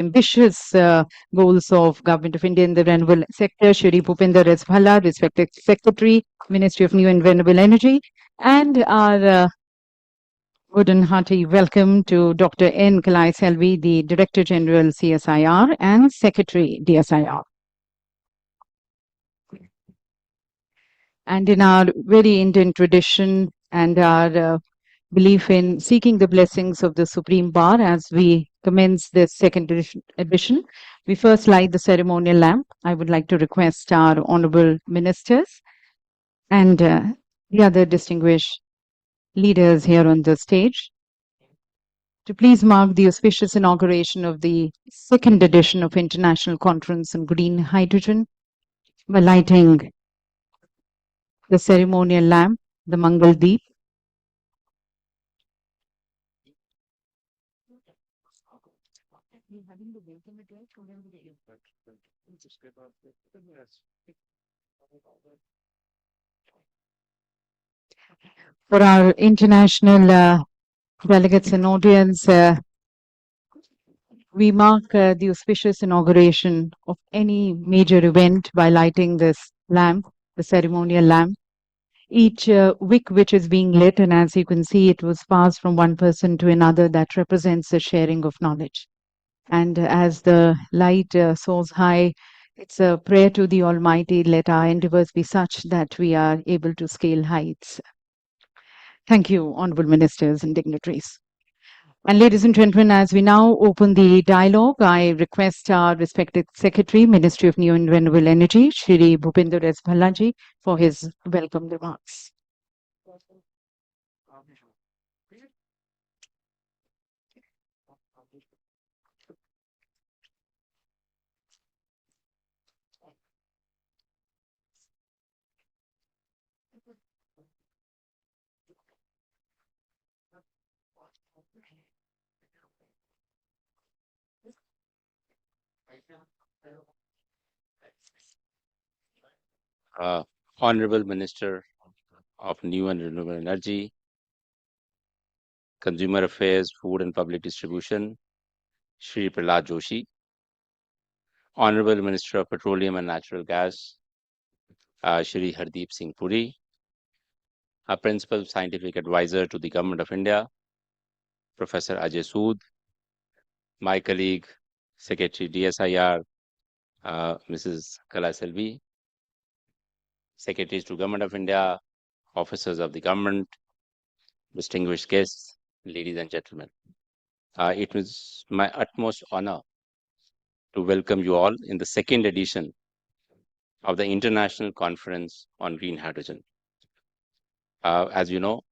ambitious goals of Government of India in the renewable sector, Shri Bhupinder S. Bhalla, respected Secretary, Ministry of New and Renewable Energy, and our good and hearty welcome to Dr. N. Kalaiselvi, the Director General CSIR and Secretary DSIR. And in our very Indian tradition and our belief in seeking the blessings of the Supreme Bar as we commence this second edition, we first light the ceremonial lamp. I would like to request our honorable ministers and the other distinguished leaders here on the stage to please mark the auspicious inauguration of the second edition of International Conference on Green Hydrogen by lighting the ceremonial lamp, the Mangal Deep. For our international delegates and audience, we mark the auspicious inauguration of any major event by lighting this lamp, the ceremonial lamp. Each wick which is being lit, and as you can see, it was passed from one person to another, that represents the sharing of knowledge. And as the light soars high, it's a prayer to the Almighty, let our endeavors be such that we are able to scale heights. Thank you, honorable ministers and dignitaries. And ladies and gentlemen, as we now open the dialogue, I request our respected Secretary, Ministry of New and Renewable Energy, Shri Bhupinder S. Bhalla, for his welcome remarks. Honorable Minister of New and Renewable Energy, Consumer Affairs, Food and Public Distribution, Shri Pralhad Joshi, Honorable Minister of Petroleum and Natural Gas, Shri Hardeep Puri, our Principal Scientific Advisor to the Government of India, Professor Ajay Sood, my colleague, Secretary DSIR, Mrs. Kalaiselvi, Secretaries to Government of India, officers of the government, distinguished guests, ladies and gentlemen. It was my utmost honor to welcome you all in the second edition of the International Conference on Green Hydrogen. As you know,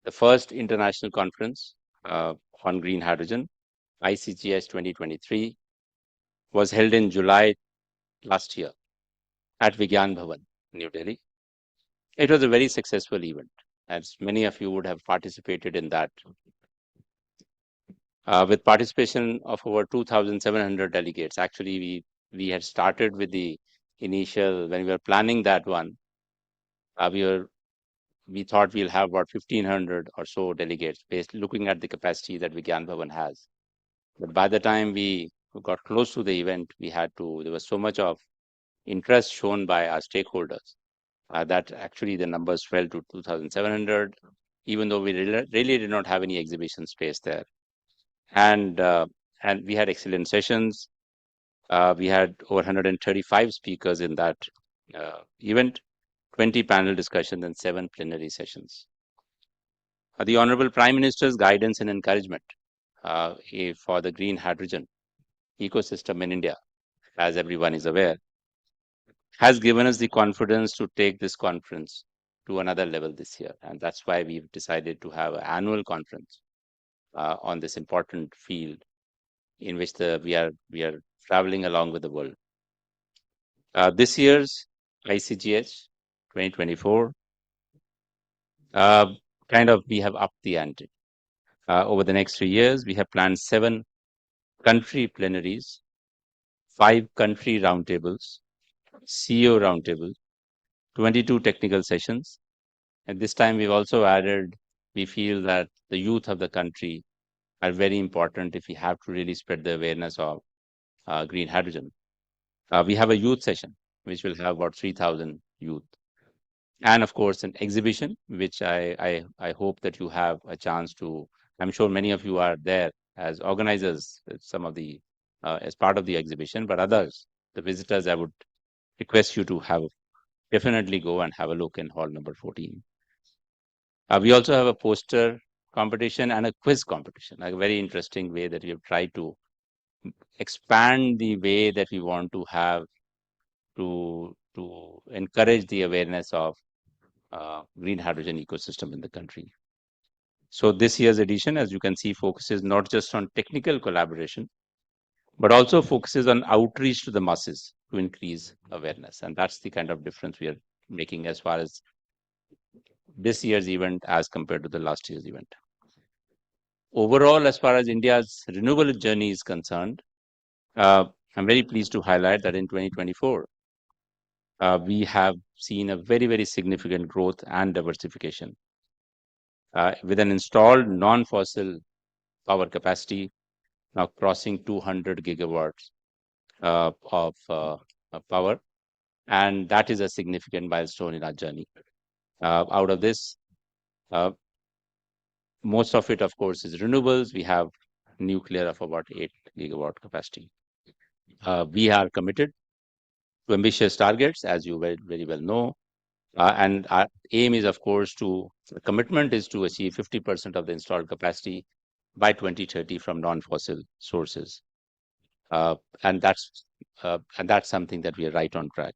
the first international conference on green hydrogen, ICGH 2023, was held in July last year at Vigyan Bhavan, New Delhi. It was a very successful event, as many of you would have participated in that. With participation of over 2,700 delegates. Actually, we had started with the initial, when we were planning that one, we thought we'll have about 1,500 or so delegates, looking at the capacity that Vigyan Bhavan has. But by the time we got close to the event, there was so much of interest shown by our stakeholders that actually the numbers fell to 2,700, even though we really did not have any exhibition space there. And we had excellent sessions. We had over 135 speakers in that event, 20 panel discussions, and 7 plenary sessions. The Honorable Prime Minister's guidance and encouragement for the green hydrogen ecosystem in India, as everyone is aware, has given us the confidence to take this conference to another level this year. And that's why we've decided to have an annual conference on this important field in which we are traveling along with the world. This year's ICGH 2024, we have upped the ante. Over the next 3 years, we have planned 7 country plenaries, 5 country roundtables, CEO roundtables, 22 technical sessions. And this time we've also added, we feel that the youth of the country are very important if we have to really spread the awareness of green hydrogen. We have a youth session, which will have about 3,000 youth. And of course, an exhibition, which I hope that you have a chance to. I'm sure many of you are there as organizers, some of the as part of the exhibition, but others, the visitors, I would request you to have definitely go and have a look in hall number 14. We also have a poster competition and a quiz competition, a very interesting way that we have tried to expand the way that we want to have to encourage the awareness of green hydrogen ecosystem in the country. So this year's edition, as you can see, focuses not just on technical collaboration, but also focuses on outreach to the masses to increase awareness. And that's the kind of difference we are making as far as this year's event as compared to the last year's event. Overall, as far as India's renewable journey is concerned, I'm very pleased to highlight that in 2024, we have seen a very, very significant growth and diversification. With an installed non-fossil power capacity now crossing 200 gigawatts of power, and that is a significant milestone in our journey. Out of this, most of it, of course, is renewables. We have nuclear of about 8 gigawatt capacity. We are committed to ambitious targets, as you very well know. And our aim is, of course, the commitment is to achieve 50% of the installed capacity by 2030 from non-fossil sources. And that's something that we are right on track.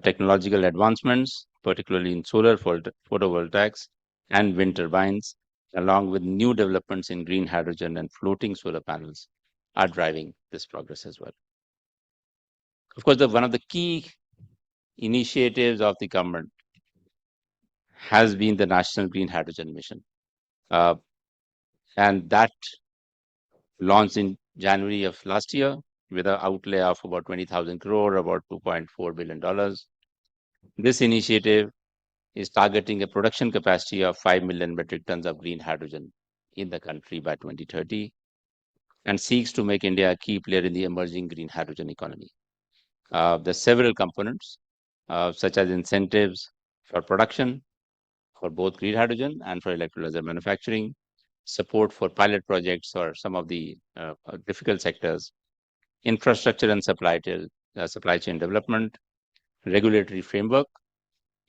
Technological advancements, particularly in solar photovoltaics and wind turbines, along with new developments in green hydrogen and floating solar panels, are driving this progress as well. Of course, one of the key initiatives of the government has been the National Green Hydrogen Mission. And that launched in January of last year with an outlay of about 20,000 crore, about $2.4 billion. This initiative is targeting a production capacity of 5 million metric tons of green hydrogen in the country by 2030 and seeks to make India a key player in the emerging green hydrogen economy. There are several components, such as incentives for production for both green hydrogen and for electrolyzer manufacturing, support for pilot projects or some of the difficult sectors, infrastructure and supply chain development, regulatory framework,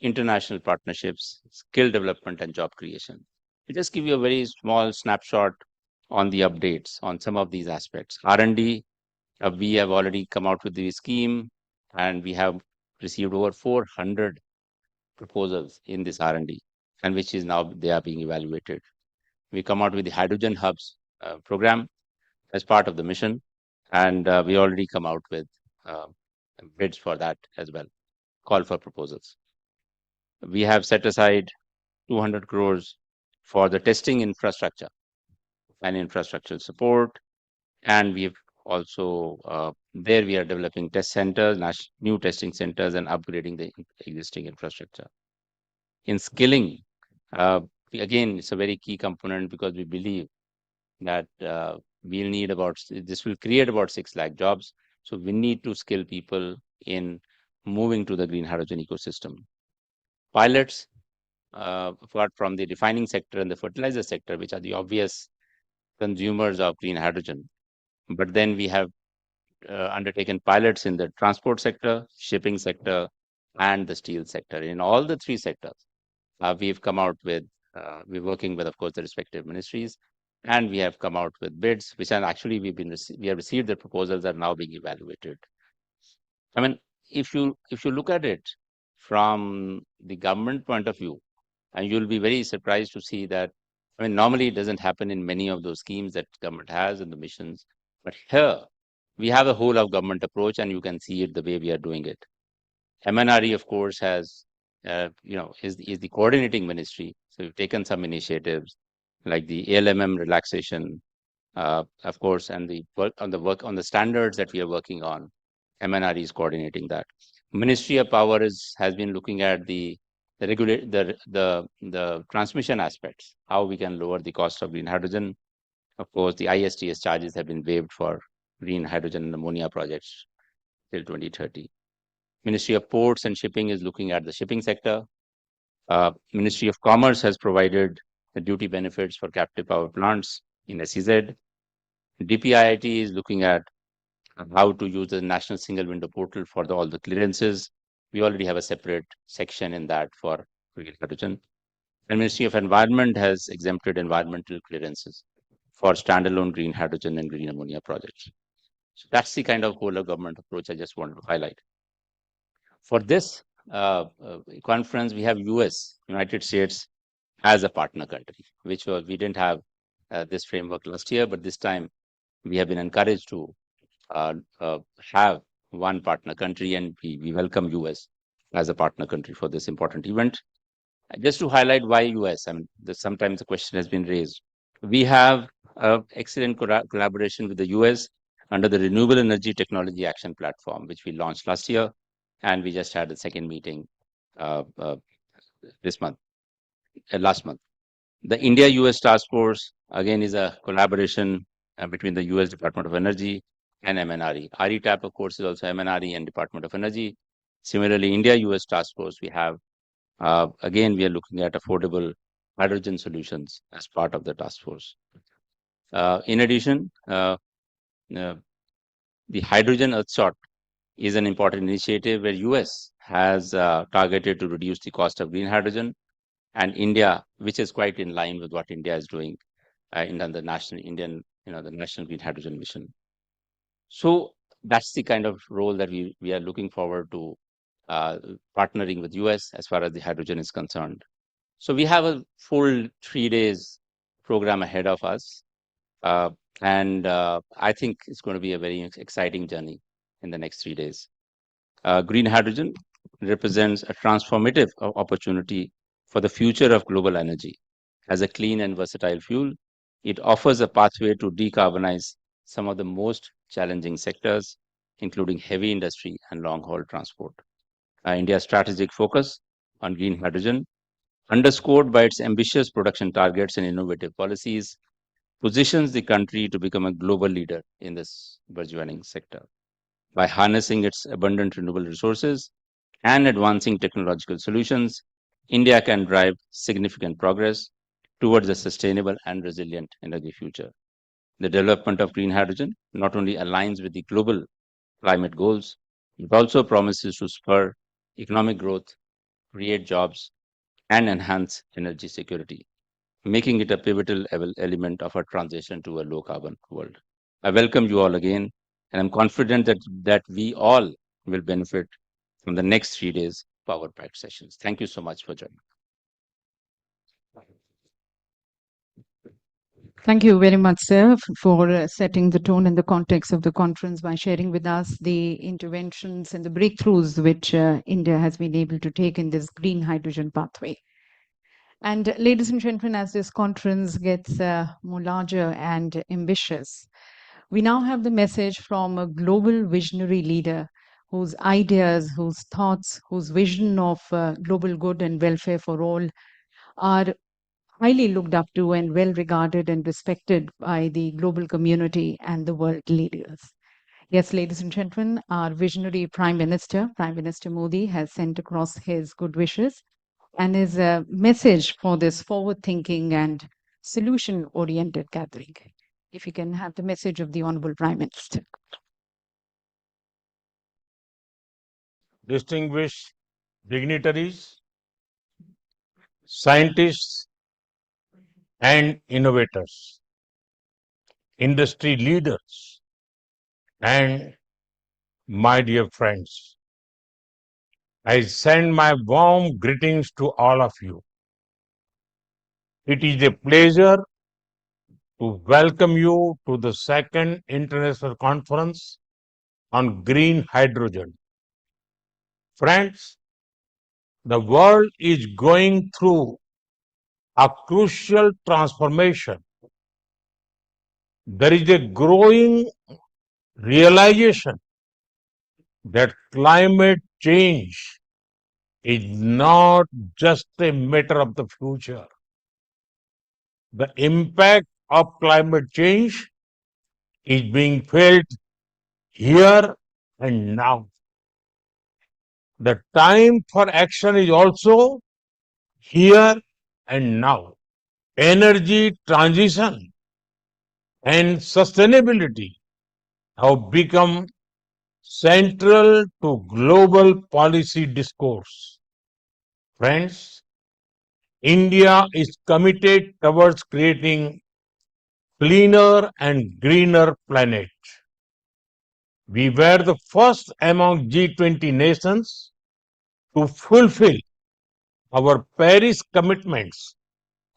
international partnerships, skill development, and job creation. I'll just give you a very small snapshot on the updates on some of these aspects. R&D, we have already come out with the scheme, and we have received over 400 proposals in this R&D, and which is now they are being evaluated. We come out with the hydrogen hubs program as part of the mission, and we already come out with bids for that as well, call for proposals. We have set aside 200 crores for the testing infrastructure and infrastructural support, and we've also there we are developing test centers, new testing centers, and upgrading the existing infrastructure. In skilling, again, it's a very key component because we believe that we'll need this will create about 6 lakh jobs. So we need to skill people in moving to the green hydrogen ecosystem. Pilots, apart from the refining sector and the fertilizer sector, which are the obvious consumers of green hydrogen. But then we have undertaken pilots in the transport sector, shipping sector, and the steel sector. In all the 3 sectors, we've come out with, we're working with, of course, the respective ministries, and we have come out with bids, which are actually we have received the proposals that are now being evaluated. I mean, if you look at it from the government point of view, and you'll be very surprised to see that, I mean, normally it doesn't happen in many of those schemes that government has and the missions, but here we have a whole of government approach, and you can see it the way we are doing it. MNRE, of course, has, is the coordinating ministry. So we've taken some initiatives like the ALMM relaxation, of course, and the work on the standards that we are working on. MNRE is coordinating that. Ministry of Power has been looking at the transmission aspects, how we can lower the cost of green hydrogen. Of course, the ISTS charges have been waived for green hydrogen and ammonia projects till 2030. Ministry of Ports and Shipping is looking at the shipping sector. Ministry of Commerce has provided the duty benefits for captive power plants in SEZ. DPIIT is looking at how to use the national single window portal for all the clearances. We already have a separate section in that for green hydrogen. And Ministry of Environment has exempted environmental clearances for standalone green hydrogen and green ammonia projects. So that's the kind of whole of government approach I just wanted to highlight. For this conference, we have United States, as a partner country, which we didn't have this framework last year, but this time we have been encouraged to have one partner country, and we welcome US as a partner country for this important event. Just to highlight why US, I mean, sometimes the question has been raised. We have excellent collaboration with the US under the Renewable Energy Technology Action Platform, which we launched last year, and we just had a second meeting this month, last month. The India-US Task Force, again, is a collaboration between the US Department of Energy and MNRE. RETAP, of course, is also MNRE and Department of Energy. Similarly, India-US Task Force, we have, again, we are looking at affordable hydrogen solutions as part of the task force. In addition, the Hydrogen Earthshot is an important initiative where US has targeted to reduce the cost of green hydrogen, and India, which is quite in line with what India is doing in the national the National Green Hydrogen Mission. So that's the kind of role that we are looking forward to partnering with US as far as the hydrogen is concerned. So we have a full 3 days program ahead of us. And I think it's going to be a very exciting journey in the next 3 days. Green hydrogen represents a transformative opportunity for the future of global energy. As a clean and versatile fuel, it offers a pathway to decarbonize some of the most challenging sectors, including heavy industry and long-haul transport. India's strategic focus on green hydrogen, underscored by its ambitious production targets and innovative policies, positions the country to become a global leader in this burgeoning sector. By harnessing its abundant renewable resources and advancing technological solutions, India can drive significant progress towards a sustainable and resilient energy future. The development of green hydrogen not only aligns with the global climate goals, it also promises to spur economic growth, create jobs, and enhance energy security, making it a pivotal element of our transition to a low carbon world. I welcome you all again, and I'm confident that we all will benefit from the next 3 days power packed sessions. Thank you so much for joining. Thank you very much, sir, for setting the tone and the context of the conference by sharing with us the interventions and the breakthroughs which India has been able to take in this green hydrogen pathway. And ladies and gentlemen, as this conference gets more larger and ambitious, we now have the message from a global visionary leader whose ideas, whose thoughts, whose vision of global good and welfare for all are highly looked up to and well regarded and respected by the global community and the world leaders. Yes, ladies and gentlemen, our visionary Prime Minister Modi, has sent across his good wishes and his message for this forward-thinking and solution-oriented gathering. If you can have the message of the Honorable Prime Minister. Distinguished dignitaries, scientists, and innovators, industry leaders, and my dear friends, I send my warm greetings to all of you. It is a pleasure to welcome you to the second International Conference on Green Hydrogen. Friends, the world is going through a crucial transformation. There is a growing realization that climate change is not just a matter of the future. The impact of climate change is being felt here and now. The time for action is also here and now. Energy transition and sustainability have become central to global policy discourse. Friends, India is committed towards creating cleaner and greener planet. We were the first among G20 nations to fulfill our Paris commitments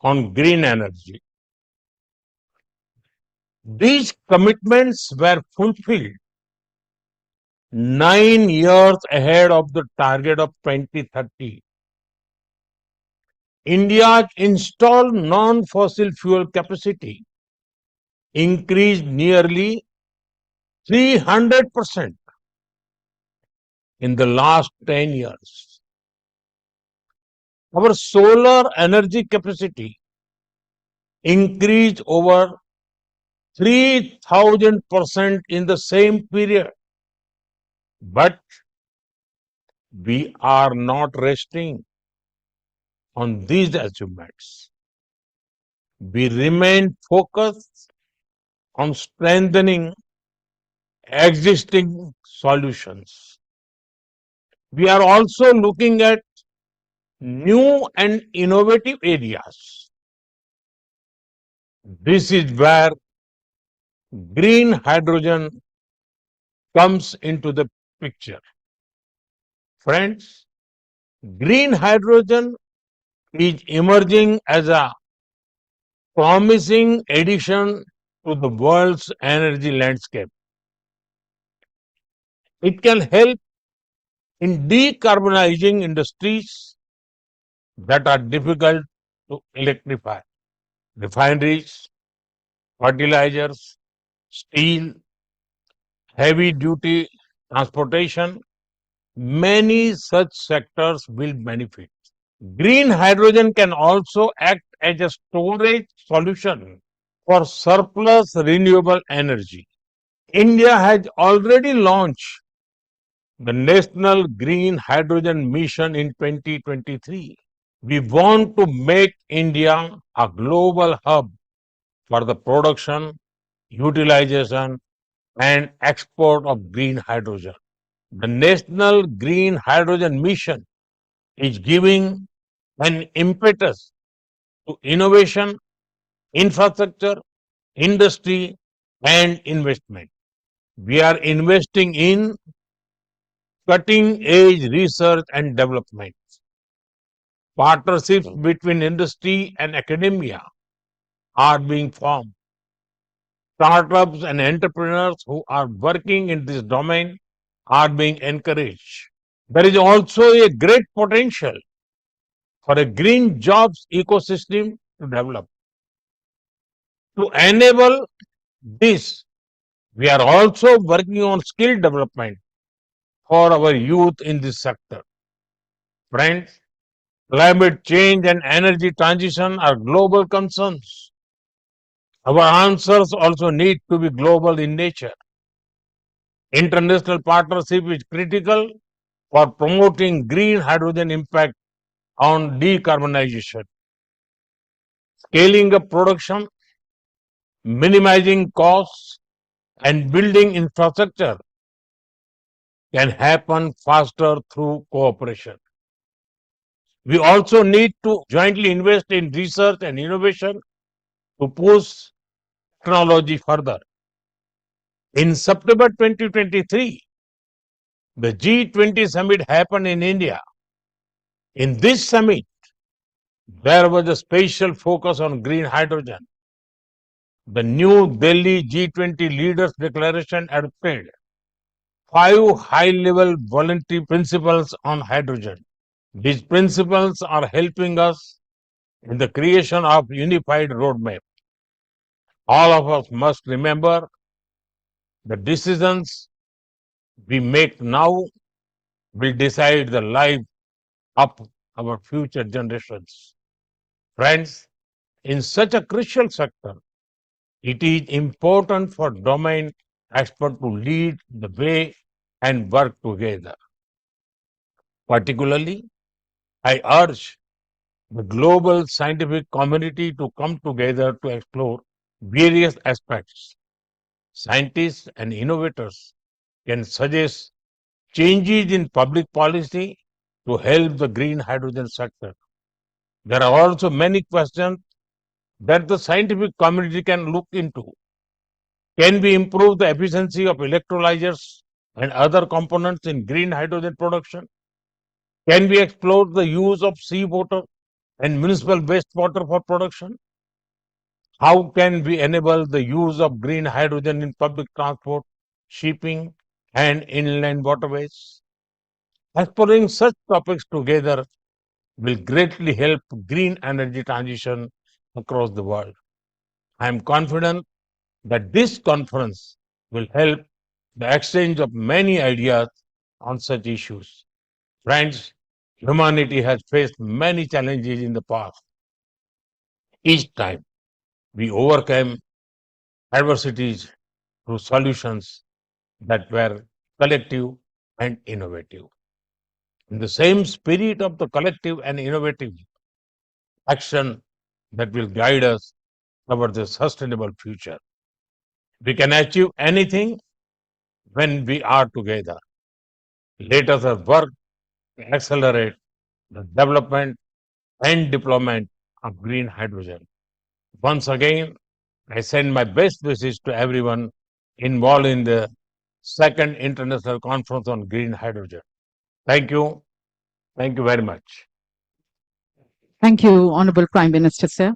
on green energy. These commitments were fulfilled 9 years ahead of the target of 2030. India's installed non-fossil fuel capacity increased nearly 300% in the last 10 years. Our solar energy capacity increased over 3000% in the same period. But we are not resting on these achievements. We remain focused on strengthening existing solutions. We are also looking at new and innovative areas. This is where green hydrogen comes into the picture. Friends, green hydrogen is emerging as a promising addition to the world's energy landscape. It can help in decarbonizing industries that are difficult to electrify. Refineries, fertilizers, steel, heavy duty transportation, many such sectors will benefit. Green hydrogen can also act as a storage solution for surplus renewable energy. India has already launched the National Green Hydrogen Mission in 2023. We want to make India a global hub for the production, utilization, and export of green hydrogen. The National Green Hydrogen Mission is giving an impetus to innovation, infrastructure, industry, and investment. We are investing in cutting edge research and development. Partnerships between industry and academia are being formed. Startups and entrepreneurs who are working in this domain are being encouraged. There is also a great potential for a green jobs ecosystem to develop. To enable this, we are also working on skill development for our youth in this sector. Friends, climate change and energy transition are global concerns. Our answers also need to be global in nature. International partnership is critical for promoting green hydrogen impact on decarbonization. Scaling up production, minimizing costs, and building infrastructure can happen faster through cooperation. We also need to jointly invest in research and innovation to push technology further. In September 2023, the G20 summit happened in India. In this summit, there was a special focus on green hydrogen. The New Delhi G20 Leaders Declaration adopted 5 high-level voluntary principles on hydrogen. These principles are helping us in the creation of unified roadmap. All of us must remember the decisions we make now will decide the life of our future generations. Friends, in such a crucial sector, it is important for domain experts to lead the way and work together. Particularly, I urge the global scientific community to come together to explore various aspects. Scientists and innovators can suggest changes in public policy to help the green hydrogen sector. There are also many questions that the scientific community can look into. Can we improve the efficiency of electrolyzers and other components in green hydrogen production? Can we explore the use of seawater and municipal wastewater for production? How can we enable the use of green hydrogen in public transport, shipping, and inland waterways? Exploring such topics together will greatly help green energy transition across the world. I am confident that this conference will help the exchange of many ideas on such issues. Friends, humanity has faced many challenges in the past. Each time we overcame adversities through solutions that were collective and innovative. In the same spirit of the collective and innovative action that will guide us toward the sustainable future. We can achieve anything when we are together. Let us work to accelerate the development and deployment of green hydrogen. Once again, I send my best wishes to everyone involved in the second International Conference on Green Hydrogen. Thank you. Thank you very much. Thank you, Honorable Prime Minister, sir.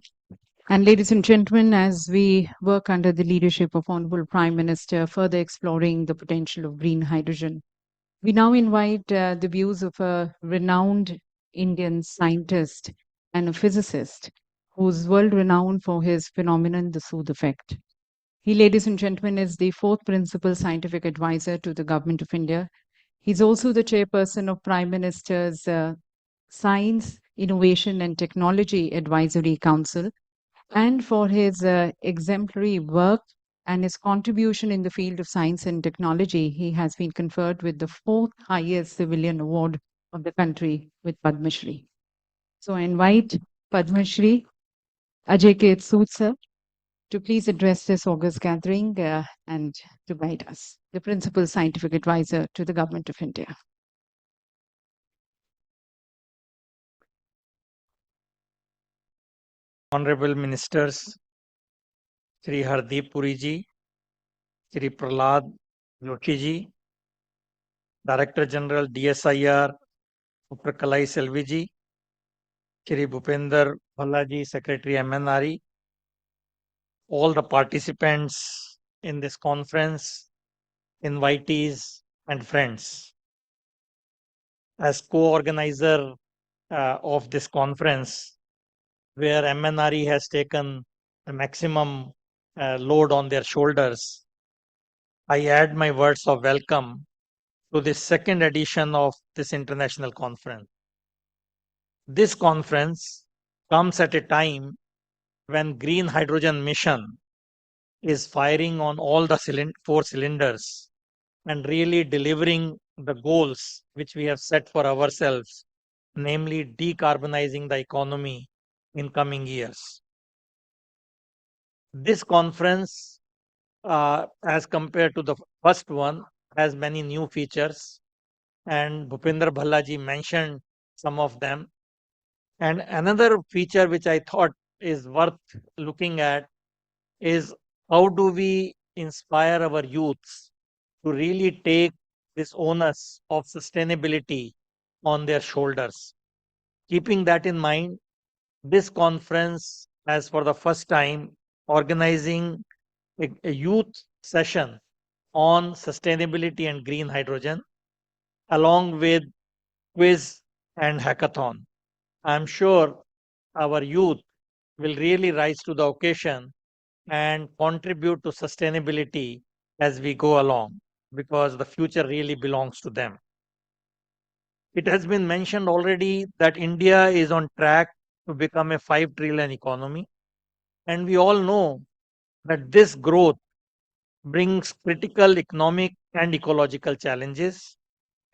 And ladies and gentlemen, as we work under the leadership of Honorable Prime Minister, further exploring the potential of green hydrogen, we now invite the views of a renowned Indian scientist and a physicist who's world renowned for his phenomenon, the Sood effect. He, ladies and gentlemen, is the fourth principal scientific advisor to the Government of India. He's also the chairperson of Prime Minister's Science, Innovation and Technology Advisory Council, and for his exemplary work and his contribution in the field of science and technology, he has been conferred with the fourth highest civilian award of the country with Padma Shri. So I invite Padma Shri Ajay K. Sood, sir, to please address this August gathering and to guide us, the principal scientific advisor to the Government of India. Honorable Ministers, Shri Hardeep Puri ji, Shri Pralhad Venkatesh ji, Director General DSIR, Dr. Kalaiselvi ji, Shri Bhupinder Bhalla ji, Secretary MNRE, all the participants in this conference, invitees and friends. As co-organizer of this conference, where MNRE has taken the maximum load on their shoulders, I add my words of welcome to this second edition of this international conference. This conference comes at a time when green hydrogen mission is firing on all the four cylinders and really delivering the goals which we have set for ourselves, namely decarbonizing the economy in coming years. This conference, as compared to the first one, has many new features, and Bhupinder Bhallaji mentioned some of them. And another feature which I thought is worth looking at is how do we inspire our youths to really take this onus of sustainability on their shoulders. Keeping that in mind, this conference has for the first time organizing a youth session on sustainability and green hydrogen along with quiz and hackathon. I'm sure our youth will really rise to the occasion and contribute to sustainability as we go along because the future really belongs to them. It has been mentioned already that India is on track to become a 5 trillion economy. And we all know that this growth brings critical economic and ecological challenges,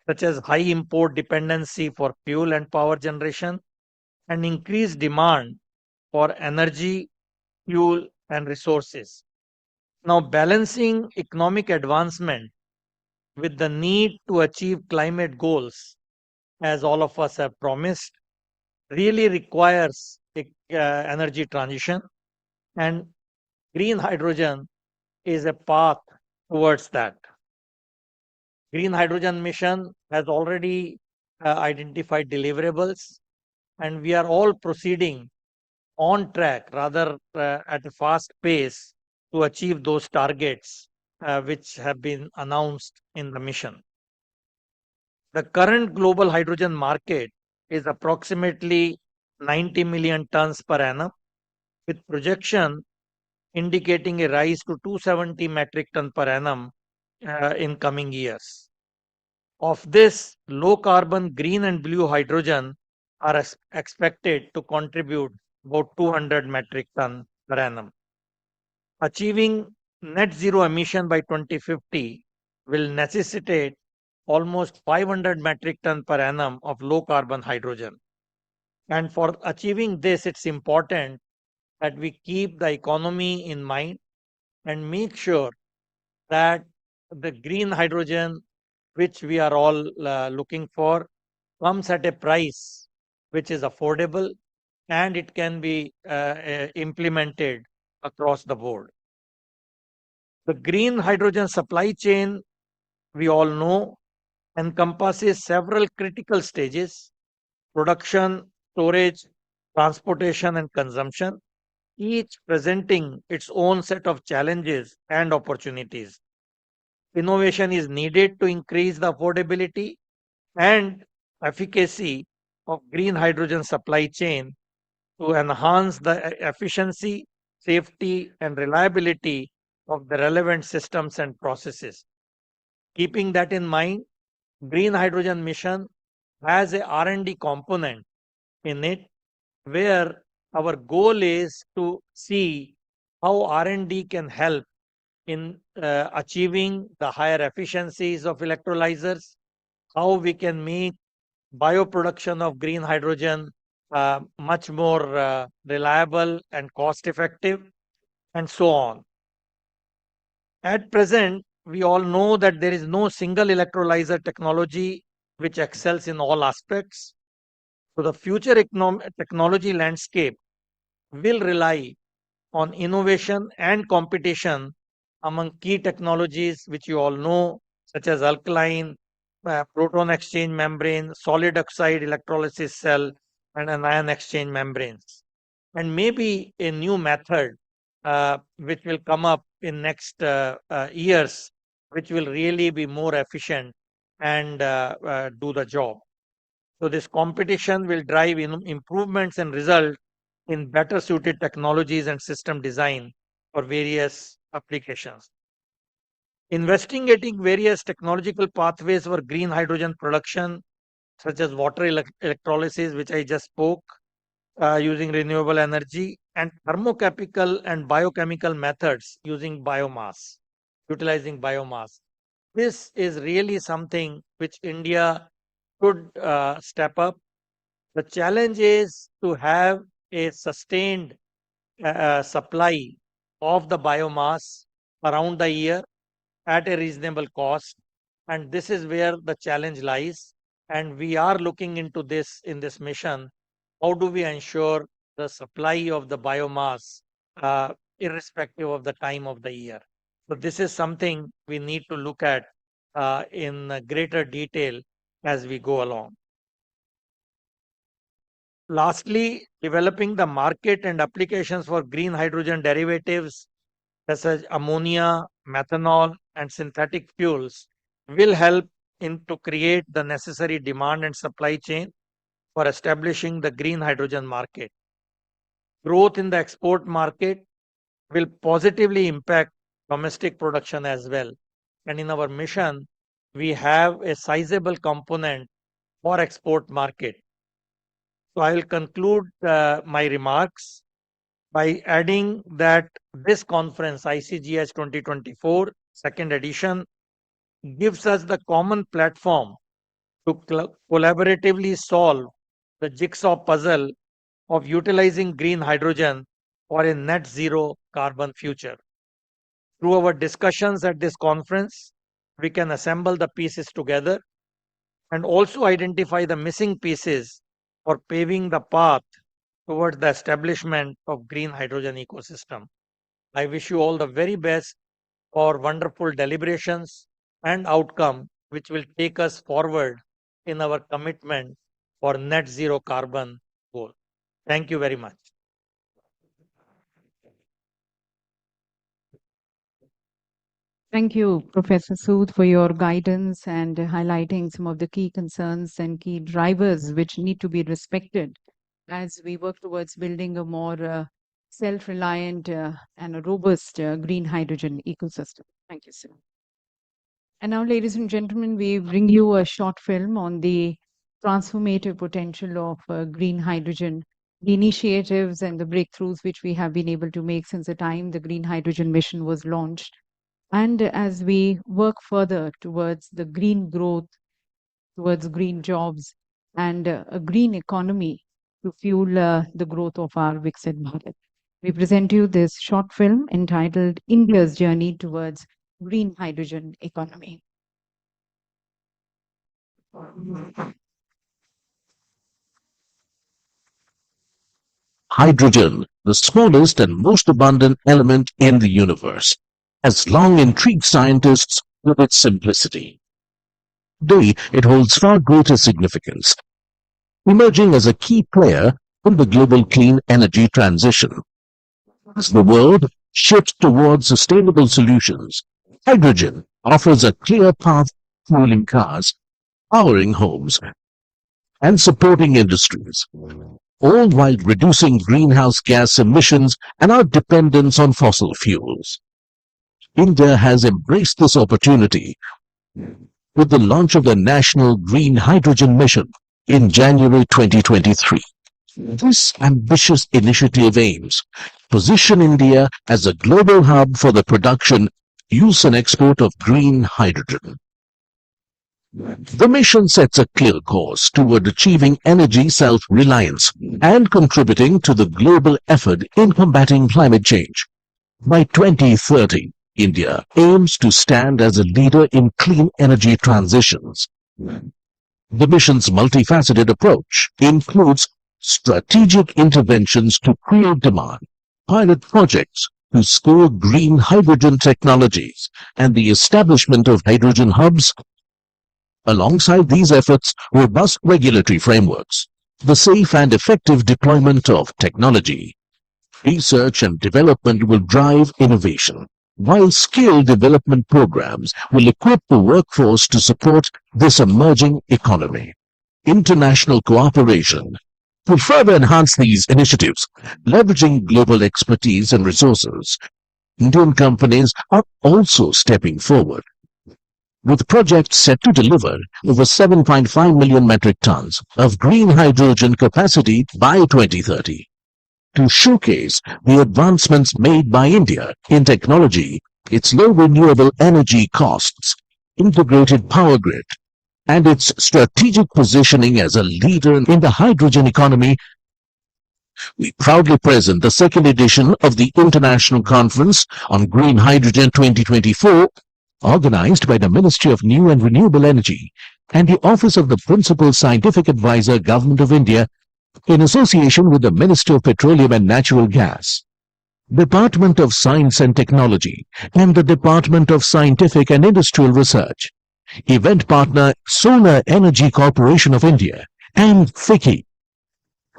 such as high import dependency for fuel and power generation and increased demand for energy, fuel, and resources. Now, balancing economic advancement with the need to achieve climate goals, as all of us have promised, really requires energy transition, and green hydrogen is a path towards that. Green hydrogen mission has already identified deliverables, and we are all proceeding on track, rather at a fast pace, to achieve those targets which have been announced in the mission. The current global hydrogen market is approximately 90 million tons per annum, with projection indicating a rise to 270 metric ton per annum in coming years. Of this, low carbon green and blue hydrogen are expected to contribute about 200 metric ton per annum. Achieving net zero emission by 2050 will necessitate almost 500 metric ton per annum of low carbon hydrogen. And for achieving this, it's important that we keep the economy in mind and make sure that the green hydrogen, which we are all looking for, comes at a price which is affordable and it can be implemented across the board. The green hydrogen supply chain, we all know, encompasses several critical stages: production, storage, transportation, and consumption, each presenting its own set of challenges and opportunities. Innovation is needed to increase the affordability and efficacy of green hydrogen supply chain to enhance the efficiency, safety, and reliability of the relevant systems and processes. Keeping that in mind, green hydrogen mission has a R&D component in it, where our goal is to see how R&D can help in achieving the higher efficiencies of electrolyzers, how we can make bioproduction of green hydrogen much more reliable and cost effective, and so on. At present, we all know that there is no single electrolyzer technology which excels in all aspects. So the future technology landscape will rely on innovation and competition among key technologies which you all know, such as alkaline, proton exchange membrane, solid oxide electrolysis cell, and anion exchange membranes. And maybe a new method which will come up in next years, which will really be more efficient and do the job. So this competition will drive improvements and result in better suited technologies and system design for various applications. Investigating various technological pathways for green hydrogen production, such as water electrolysis, which I just spoke, using renewable energy, and thermochemical and biochemical methods using biomass, utilizing biomass. This is really something which India should step up. The challenge is to have a sustained supply of the biomass around the year at a reasonable cost. And this is where the challenge lies. And we are looking into this in this mission. How do we ensure the supply of the biomass irrespective of the time of the year? So this is something we need to look at in greater detail as we go along. Lastly, developing the market and applications for green hydrogen derivatives such as ammonia, methanol, and synthetic fuels will help to create the necessary demand and supply chain for establishing the green hydrogen market. Growth in the export market will positively impact domestic production as well. And in our mission, we have a sizable component for export market. So I will conclude my remarks by adding that this conference, ICGH 2024, second edition, gives us the common platform to collaboratively solve the jigsaw puzzle of utilizing green hydrogen for a net zero carbon future. Through our discussions at this conference, we can assemble the pieces together and also identify the missing pieces for paving the path towards the establishment of green hydrogen ecosystem. I wish you all the very best for wonderful deliberations and outcome which will take us forward in our commitment for net zero carbon goal. Thank you very much. Thank you, Professor Sood, for your guidance and highlighting some of the key concerns and key drivers which need to be respected as we work towards building a more self-reliant and a robust green hydrogen ecosystem. Thank you, sir. And now, ladies and gentlemen, we bring you a short film on the transformative potential of green hydrogen, the initiatives and the breakthroughs which we have been able to make since the time the green hydrogen mission was launched. And as we work further towards the green growth, towards green jobs, and a green economy to fuel the growth of our Viksit Bharat. We present you this short film entitled India's Journey Towards Green Hydrogen Economy. Hydrogen, the smallest and most abundant element in the universe, has long intrigued scientists with its simplicity. Today, it holds far greater significance, emerging as a key player in the global clean energy transition. As the world shifts towards sustainable solutions, hydrogen offers a clear path to fueling cars, powering homes, and supporting industries, all while reducing greenhouse gas emissions and our dependence on fossil fuels. India has embraced this opportunity with the launch of the National Green Hydrogen Mission in January 2023. This ambitious initiative aims to position India as a global hub for the production, use and export of green hydrogen. The mission sets a clear course toward achieving energy self-reliance and contributing to the global effort in combating climate change. By 2030, India aims to stand as a leader in clean energy transitions. The mission's multifaceted approach includes strategic interventions to create demand, pilot projects to score green hydrogen technologies, and the establishment of hydrogen hubs. Alongside these efforts, robust regulatory frameworks, the safe and effective deployment of technology, research and development will drive innovation, while skill development programs will equip the workforce to support this emerging economy. International cooperation will further enhance these initiatives, leveraging global expertise and resources. Indian companies are also stepping forward, with projects set to deliver over 7.5 million metric tons of green hydrogen capacity by 2030. To showcase the advancements made by India in technology, its low renewable energy costs, integrated power grid, and its strategic positioning as a leader in the hydrogen economy, we proudly present the second edition of the International Conference on Green Hydrogen 2024, organized by the Ministry of New and Renewable Energy and the Office of the Principal Scientific Advisor, Government of India, in association with the Ministry of Petroleum and Natural Gas, Department of Science and Technology, and the Department of Scientific and Industrial Research, event partner Solar Energy Corporation of India, and FICCI.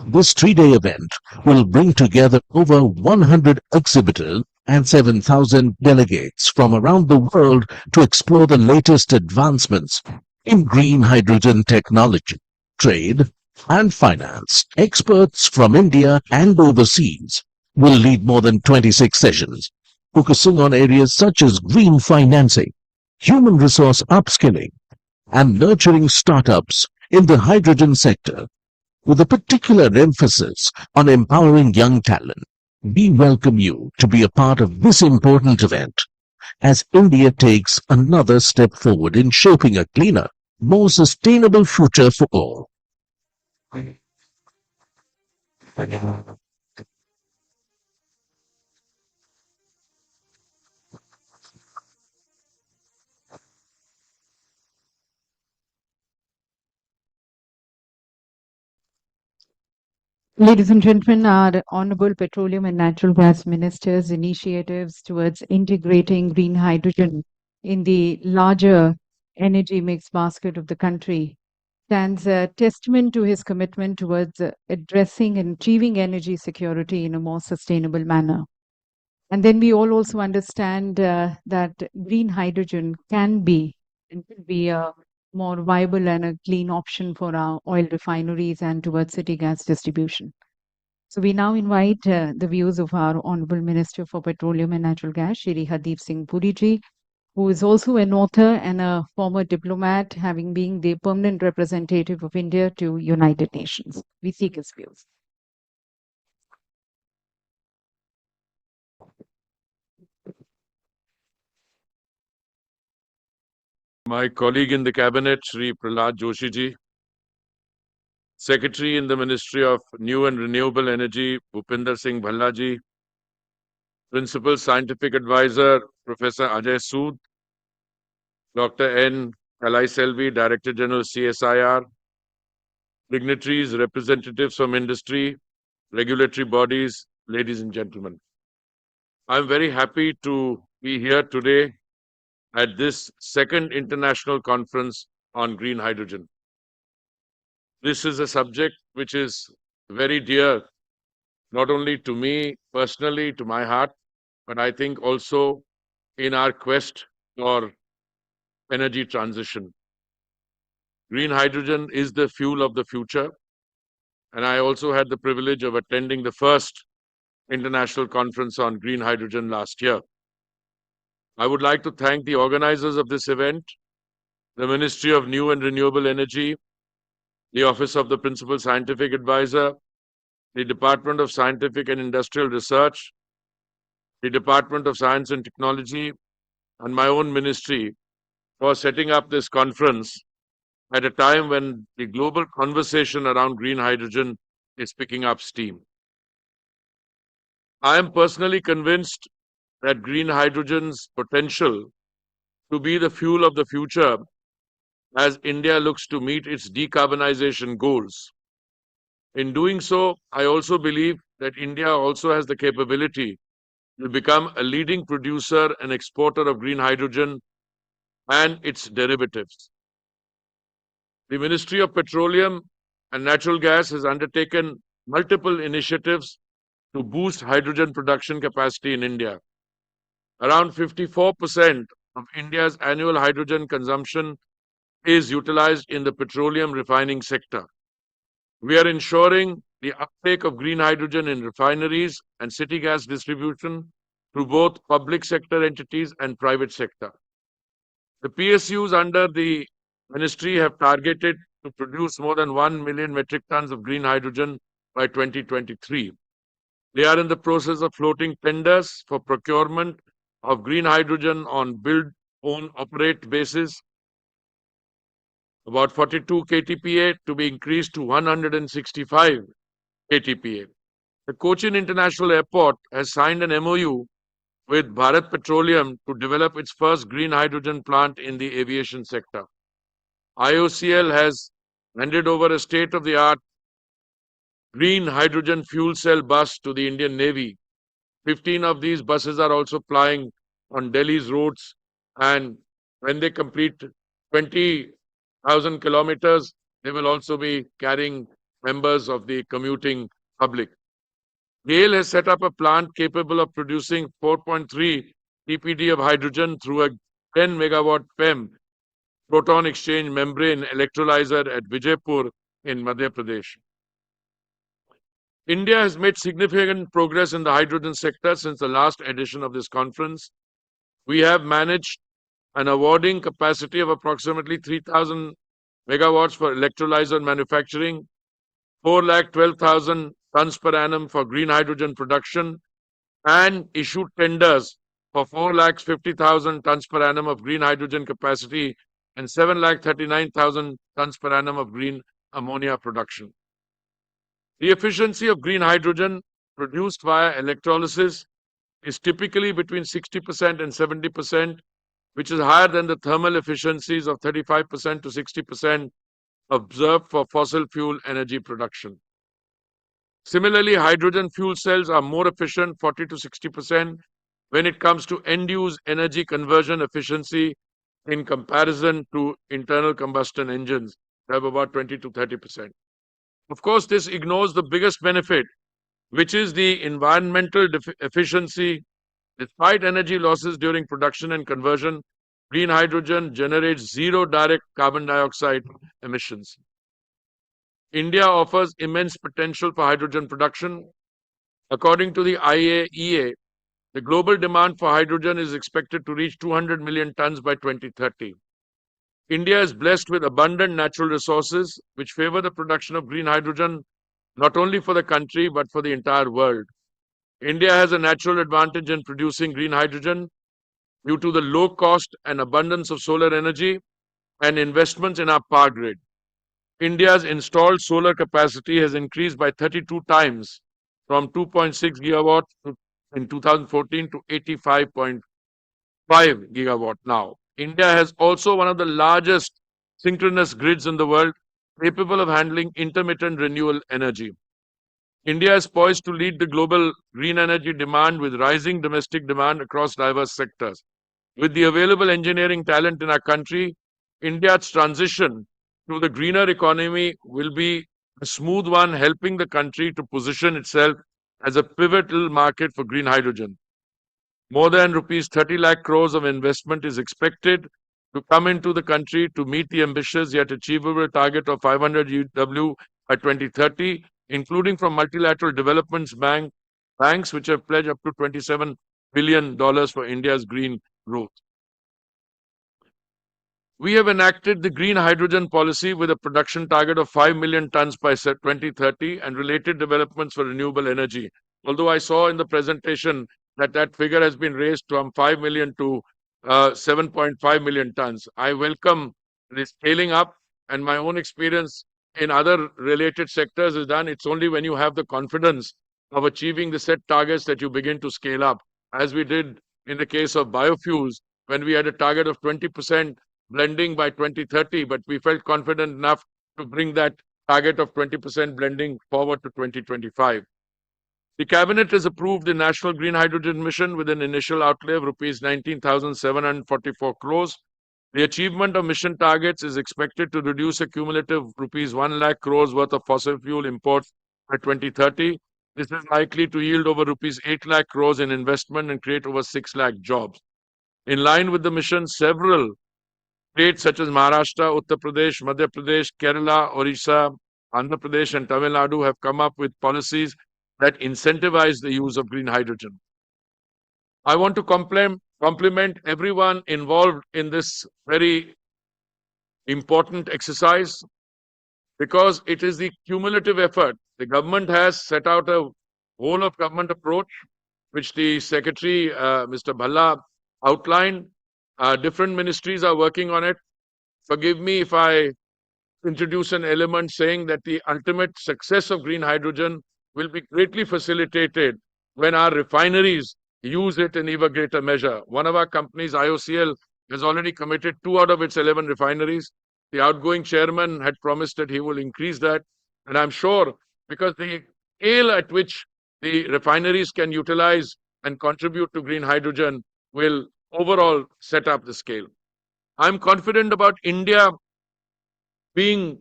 This three-day event will bring together over 100 exhibitors and 7,000 delegates from around the world to explore the latest advancements in green hydrogen technology, trade, and finance. Experts from India and overseas will lead more than 26 sessions, focusing on areas such as green financing, human resource upskilling, and nurturing startups in the hydrogen sector, with a particular emphasis on empowering young talent. We welcome you to be a part of this important event as India takes another step forward in shaping a cleaner, more sustainable future for all. Ladies and gentlemen, our Honorable Petroleum and Natural Gas Minister's initiatives towards integrating green hydrogen in the larger energy mix basket of the country stands a testament to his commitment towards addressing and achieving energy security in a more sustainable manner. And then we all also understand that green hydrogen can be and could be a more viable and a clean option for our oil refineries and towards city gas distribution. So we now invite the views of our Honorable Minister for Petroleum and Natural Gas, Shri Hardeep Singh Puri ji, who is also an author and a former diplomat, having been the permanent representative of India to United Nations. We seek his views. My colleague in the cabinet, Shri Pralhad Joshi ji, Secretary in the Ministry of New and Renewable Energy, Bhupinder Bhalla ji, Principal Scientific Advisor, Professor Ajay Sood, Dr. N. Kalaiselvi, Director General CSIR, dignitaries, representatives from industry, regulatory bodies, ladies and gentlemen. I'm very happy to be here today at this second international conference on green hydrogen. This is a subject which is very dear, not only to me personally, to my heart, but I think also in our quest for energy transition. Green hydrogen is the fuel of the future, and I also had the privilege of attending the first international conference on green hydrogen last year. I would like to thank the organizers of this event, the Ministry of New and Renewable Energy, the Office of the Principal Scientific Advisor, the Department of Scientific and Industrial Research, the Department of Science and Technology, and my own ministry for setting up this conference at a time when the global conversation around green hydrogen is picking up steam. I am personally convinced that green hydrogen's potential to be the fuel of the future as India looks to meet its decarbonization goals. In doing so, I also believe that India also has the capability to become a leading producer and exporter of green hydrogen and its derivatives. The Ministry of Petroleum and Natural Gas has undertaken multiple initiatives to boost hydrogen production capacity in India. Around 54% of India's annual hydrogen consumption is utilized in the petroleum refining sector. We are ensuring the uptake of green hydrogen in refineries and city gas distribution through both public sector entities and private sector. The PSUs under the ministry have targeted to produce more than 1 million metric tons of green hydrogen by 2023. They are in the process of floating tenders for procurement of green hydrogen on build, own, operate basis, about 42 KTPA to be increased to 165 KTPA. The Cochin International Airport has signed an MOU with Bharat Petroleum to develop its first green hydrogen plant in the aviation sector. IOCL has handed over a state-of-the-art green hydrogen fuel cell bus to the Indian Navy. 15 of these buses are also plying on Delhi's roads, and when they complete 20,000 kilometers, they will also be carrying members of the commuting public. GAIL has set up a plant capable of producing 4.3 TPD of hydrogen through a 10 megawatt PEM proton exchange membrane electrolyzer at Vijaypur in Madhya Pradesh. India has made significant progress in the hydrogen sector since the last edition of this conference. We have managed an awarding capacity of approximately 3,000 megawatts for electrolyzer manufacturing, 412,000 tons per annum for green hydrogen production, and issued tenders for 4,50,000 tons per annum of green hydrogen capacity and 7,39,000 tons per annum of green ammonia production. The efficiency of green hydrogen produced via electrolysis is typically between 60% and 70%, which is higher than the thermal efficiencies of 35% to 60% observed for fossil fuel energy production. Similarly, hydrogen fuel cells are more efficient, 40 to 60%, when it comes to end-use energy conversion efficiency in comparison to internal combustion engines, they have about 20 to 30%. Of course, this ignores the biggest benefit, which is the environmental efficiency. Despite energy losses during production and conversion, green hydrogen generates zero direct carbon dioxide emissions. India offers immense potential for hydrogen production. According to the IAEA, the global demand for hydrogen is expected to reach 200 million tons by 2030. India is blessed with abundant natural resources, which favor the production of green hydrogen not only for the country but for the entire world. India has a natural advantage in producing green hydrogen due to the low cost and abundance of solar energy and investments in our power grid. India's installed solar capacity has increased by 32 times from 2.6 gigawatt in 2014 to 85.5 gigawatt now. India has also one of the largest synchronous grids in the world, capable of handling intermittent renewable energy. India is poised to lead the global green energy demand with rising domestic demand across diverse sectors. With the available engineering talent in our country, India's transition to the greener economy will be a smooth one, helping the country to position itself as a pivotal market for green hydrogen. More than rupees 30 lakh crores of investment is expected to come into the country to meet the ambitious yet achievable target of 500 UW by 2030, including from multilateral development banks, which have pledged up to $27 billion for India's green growth. We have enacted the green hydrogen policy with a production target of 5 million tons by 2030 and related developments for renewable energy. Although I saw in the presentation that figure has been raised from 5 million to 7.5 million tons. I welcome the scaling up, and my own experience in other related sectors is done. It's only when you have the confidence of achieving the set targets that you begin to scale up, as we did in the case of biofuels, when we had a target of 20% blending by 2030, but we felt confident enough to bring that target of 20% blending forward to 2025. The Cabinet has approved the National Green Hydrogen Mission with an initial outlay of rupees 19,744 crores. The achievement of mission targets is expected to reduce a cumulative rupees 1 lakh crores worth of fossil fuel imports by 2030. This is likely to yield over rupees 8 lakh crores in investment and create over 6 lakh jobs. In line with the mission, several states such as Maharashtra, Uttar Pradesh, Madhya Pradesh, Kerala, Orissa, Andhra Pradesh, and Tamil Nadu have come up with policies that incentivize the use of green hydrogen. I want to compliment everyone involved in this very important exercise, because it is the cumulative effort. The government has set out a whole of government approach, which the Secretary, Mr. Bhalla, outlined. Different ministries are working on it. Forgive me if I introduce an element saying that the ultimate success of green hydrogen will be greatly facilitated when our refineries use it in even greater measure. One of our companies, IOCL, has already committed 2 out of its 11 refineries. The outgoing chairman had promised that he will increase that. And I'm sure, because the scale at which the refineries can utilize and contribute to green hydrogen will overall set up the scale. I'm confident about India being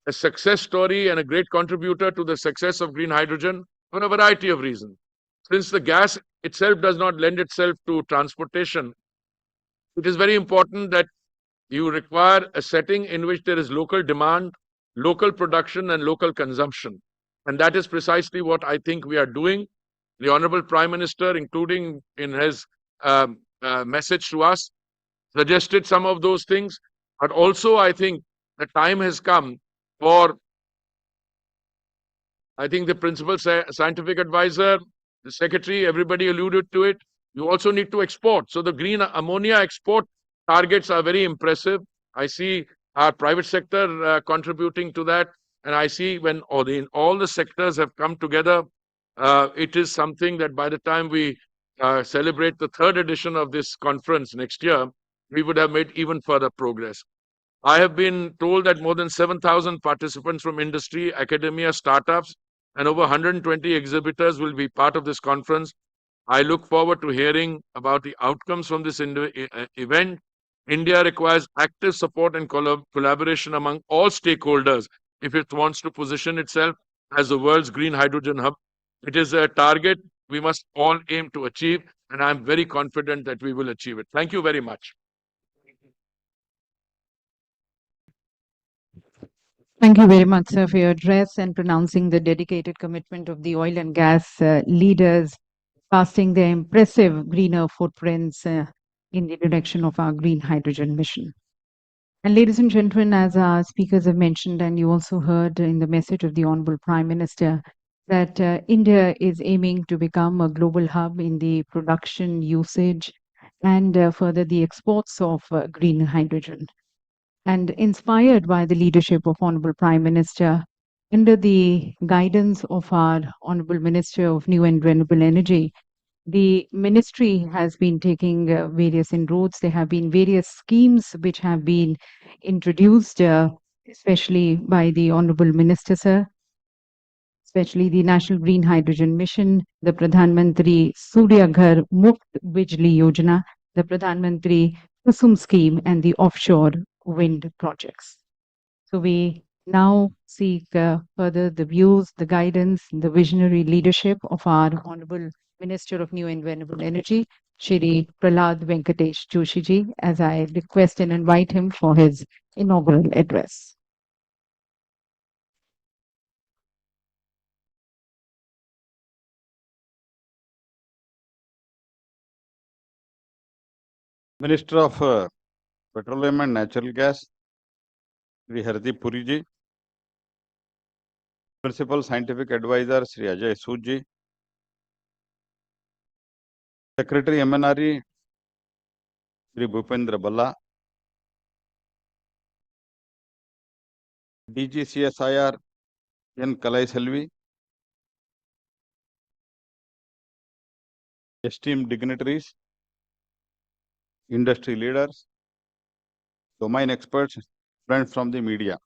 a success story and a great contributor to the success of green hydrogen for a variety of reasons. Since the gas itself does not lend itself to transportation, it is very important that you require a setting in which there is local demand, local production, and local consumption. And that is precisely what I think we are doing. The Honorable Prime Minister, including in his message to us, suggested some of those things. But also, I think the time has come for, I think, the principal scientific advisor, the secretary, everybody alluded to it. You also need to export. So the green ammonia export targets are very impressive. I see our private sector contributing to that. And I see when all the sectors have come together, it is something that by the time we celebrate the third edition of this conference next year, we would have made even further progress. I have been told that more than 7,000 participants from industry, academia, startups, and over 120 exhibitors will be part of this conference. I look forward to hearing about the outcomes from this event. India requires active support and collaboration among all stakeholders if it wants to position itself as the world's green hydrogen hub. It is a target we must all aim to achieve, and I'm very confident that we will achieve it. Thank you very much. Thank you very much, sir, for your address and pronouncing the dedicated commitment of the oil and gas leaders, casting their impressive greener footprints in the direction of our green hydrogen mission. And ladies and gentlemen, as our speakers have mentioned, and you also heard in the message of the Honorable Prime Minister, that India is aiming to become a global hub in the production, usage, and further the exports of green hydrogen. And inspired by the leadership of Honorable Prime Minister, under the guidance of our Honorable Minister of New and Renewable Energy, the ministry has been taking various inroads. There have been various schemes which have been introduced, especially by the Honorable Minister, sir, especially the National Green Hydrogen Mission, the Pradhan Mantri Surya Ghar Muft Bijli Yojana, the Pradhan Mantri Kusum scheme, and the offshore wind projects. So we now seek further the views, the guidance, the visionary leadership of our Honorable Minister of New and Renewable Energy, Shri Pralhad Venkatesh Joshi ji, as I request and invite him for his inaugural address. Minister of Petroleum and Natural Gas, Shri Hardeep Puri ji, Principal Scientific Advisor, Shri Ajay Sood ji, Secretary MNRE, Shri Bhalla, DG CSIR and Kalaiselvi, esteemed dignitaries, industry leaders, domain experts, friends from the media.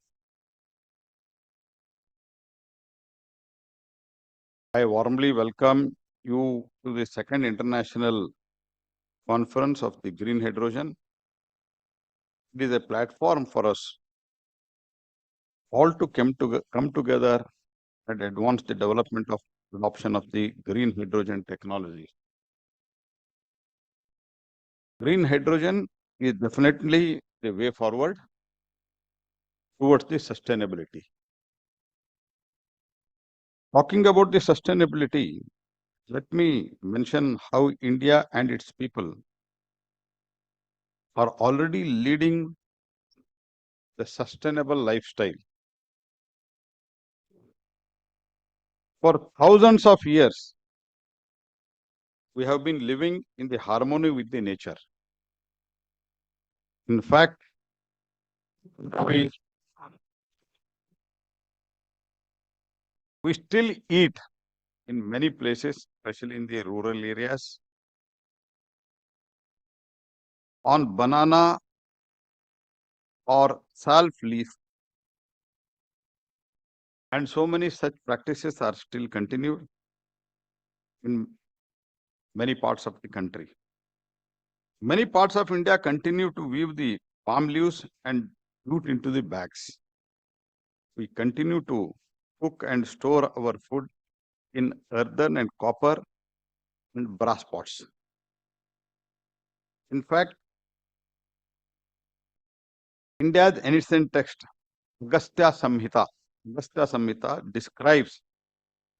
I warmly welcome you to the second international conference of the green hydrogen. It is a platform for us all to come together and advance the development of adoption of the green hydrogen technology. Green hydrogen is definitely the way forward towards the sustainability. Talking about the sustainability, let me mention how India and its people are already leading the sustainable lifestyle. For thousands of years, we have been living in the harmony with the nature. In fact, we still eat in many places, especially in the rural areas, on banana or salf leaf. And so many such practices are still continued in many parts of the country. Many parts of India continue to weave the palm leaves and jute into the bags. We continue to cook and store our food in earthen and copper and brass pots. In fact, India's ancient text, Agastya Samhita describes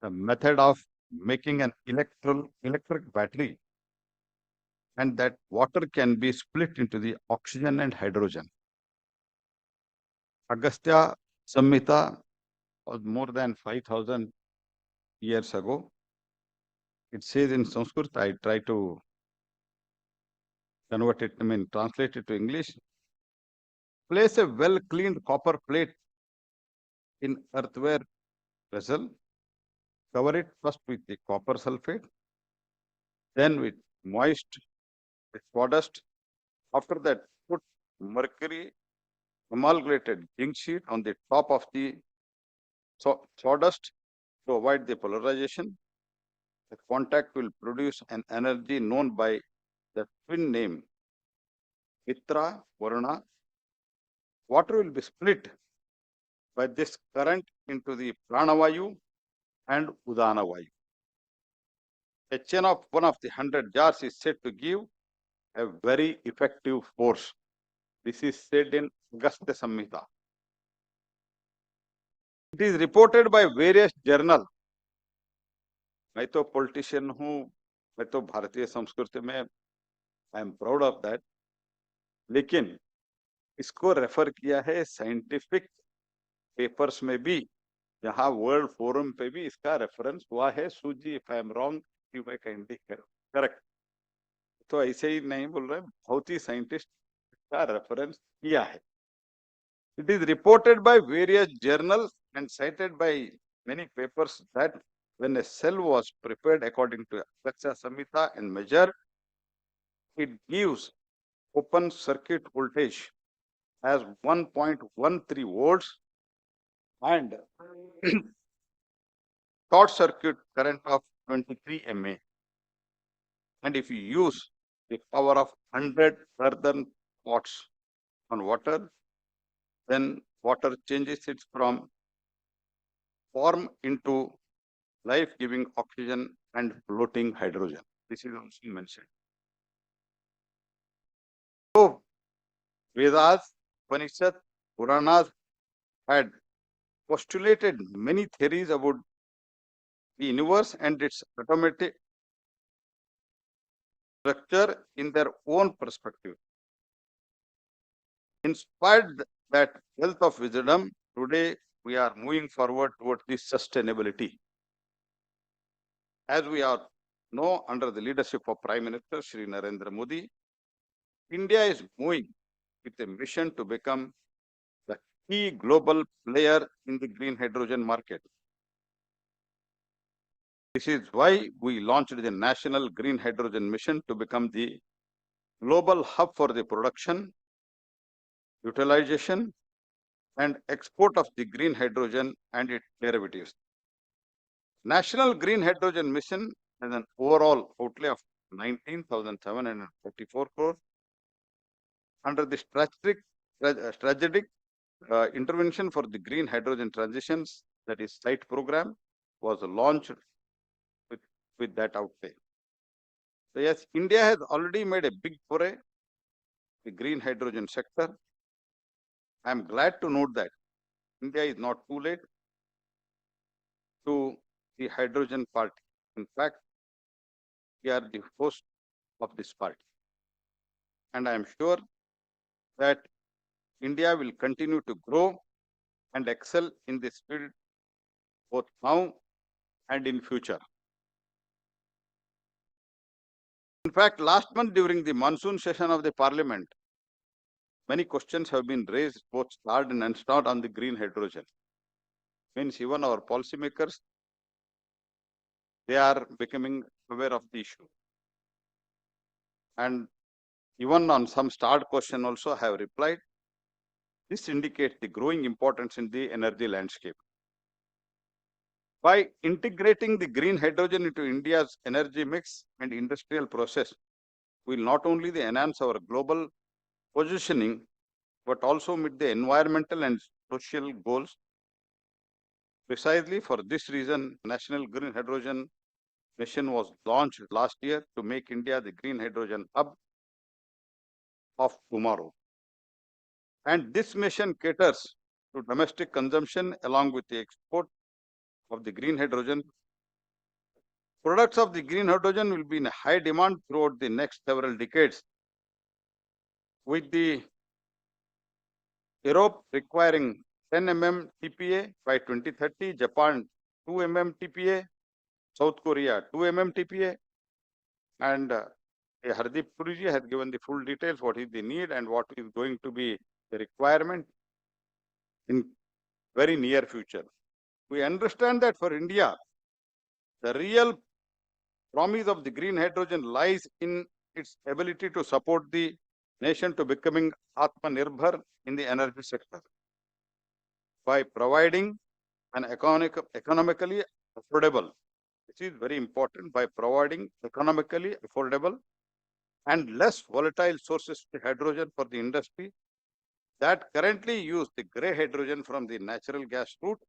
the method of making an electric battery, and that water can be split into the oxygen and hydrogen. Agastya Samhita was more than 5,000 years ago. It says in Sanskrit, I try to translated to English, place a well-cleaned copper plate in earthenware vessel, cover it first with the copper sulfate, then with moist with sawdust. After that, put mercury amalgamated zinc sheet on the top of the sawdust to avoid the polarization. The contact will produce an energy known by the twin name Mitra Varuna. Water will be split by this current into the Pranavayu and Udanavayu. A chain of one of the 100 jars is said to give a very effective force. This is said in Agastya Samhita. It is reported by various journals. मैं तो politician हूँ, मैं तो भारतीय संस्कृति में I am proud of that. लेकिन इसको रेफर किया है साइंटिफिक पेपर्स में भी, जहां वर्ल्ड फोरम पे भी इसका रेफरेंस हुआ है. सूजी, if I am wrong you may kindly correct. तो ऐसे ही नहीं बोल रहे, बहुत ही साइंटिस्ट का रेफरेंस किया है. It is reported by various journals and cited by many papers that when a cell was prepared according to Agastya Samhita and measured, it gives open circuit voltage as 1.13 volts and short circuit current of 23 mA. And if you use the power of 100 earthen pots on water, then water changes it from form into life-giving oxygen and floating hydrogen. This is also mentioned. So, Vedas, Upanishads, Puranas had postulated many theories about the universe and its automatic structure in their own perspective. Inspired that wealth of wisdom, today we are moving forward towards this sustainability. As we are know, under the leadership of Prime Minister Shri Narendra Modi, India is moving with a mission to become the key global player in the green hydrogen market. This is why we launched the National Green Hydrogen Mission to become the global hub for the production, utilization, and export of the green hydrogen and its derivatives. National Green Hydrogen Mission has an overall outlay of 19,744 crores. Under the strategic intervention for the green hydrogen transitions, that is SITE program, was launched with that outlay. So yes, India has already made a big foray in the green hydrogen sector. I am glad to note that India is not too late to the hydrogen party. In fact, we are the host of this party. And I am sure that India will continue to grow and excel in this field both now and in future. In fact, last month during the monsoon session of the parliament, many questions have been raised, both starred and unstarred, on the green hydrogen. Means even our policymakers, they are becoming aware of the issue. And even on some starred question also have replied. This indicates the growing importance in the energy landscape. By integrating the green hydrogen into India's energy mix and industrial process, we will not only enhance our global positioning, but also meet the environmental and social goals. Precisely for this reason, National Green Hydrogen Mission was launched last year to make India the green hydrogen hub of tomorrow. And this mission caters to domestic consumption along with the export of the green hydrogen. Products of the green hydrogen will be in high demand throughout the next several decades, with the Europe requiring 10 mm TPA by 2030, Japan 2 mm TPA, South Korea 2 mm TPA, and Hardeep Puri has given the full details, what is the need and what is going to be the requirement in very near future. We understand that for India, the real promise of the green hydrogen lies in its ability to support the nation to becoming Atmanirbhar in the energy sector by providing an economically affordable, which is very important, by providing economically affordable and less volatile sources of hydrogen for the industry that currently use the grey hydrogen from the natural gas route.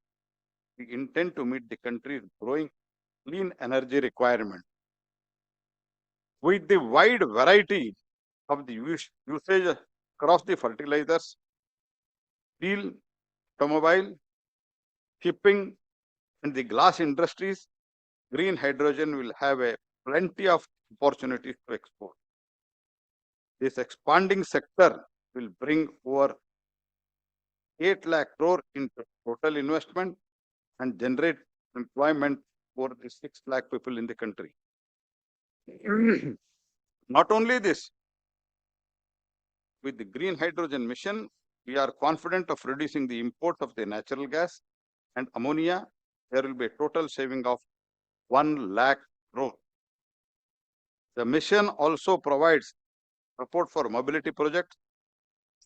We intend to meet the country's growing clean energy requirement. With the wide variety of the usage across the fertilizers, steel, automobile, shipping, and the glass industries, green hydrogen will have a plenty of opportunities to export. This expanding sector will bring over 8 lakh crore in total investment and generate employment for the 6 lakh people in the country. Not only this, with the green hydrogen mission, we are confident of reducing the import of the natural gas and ammonia. There will be a total saving of 1 lakh crore. The mission also provides support for mobility projects,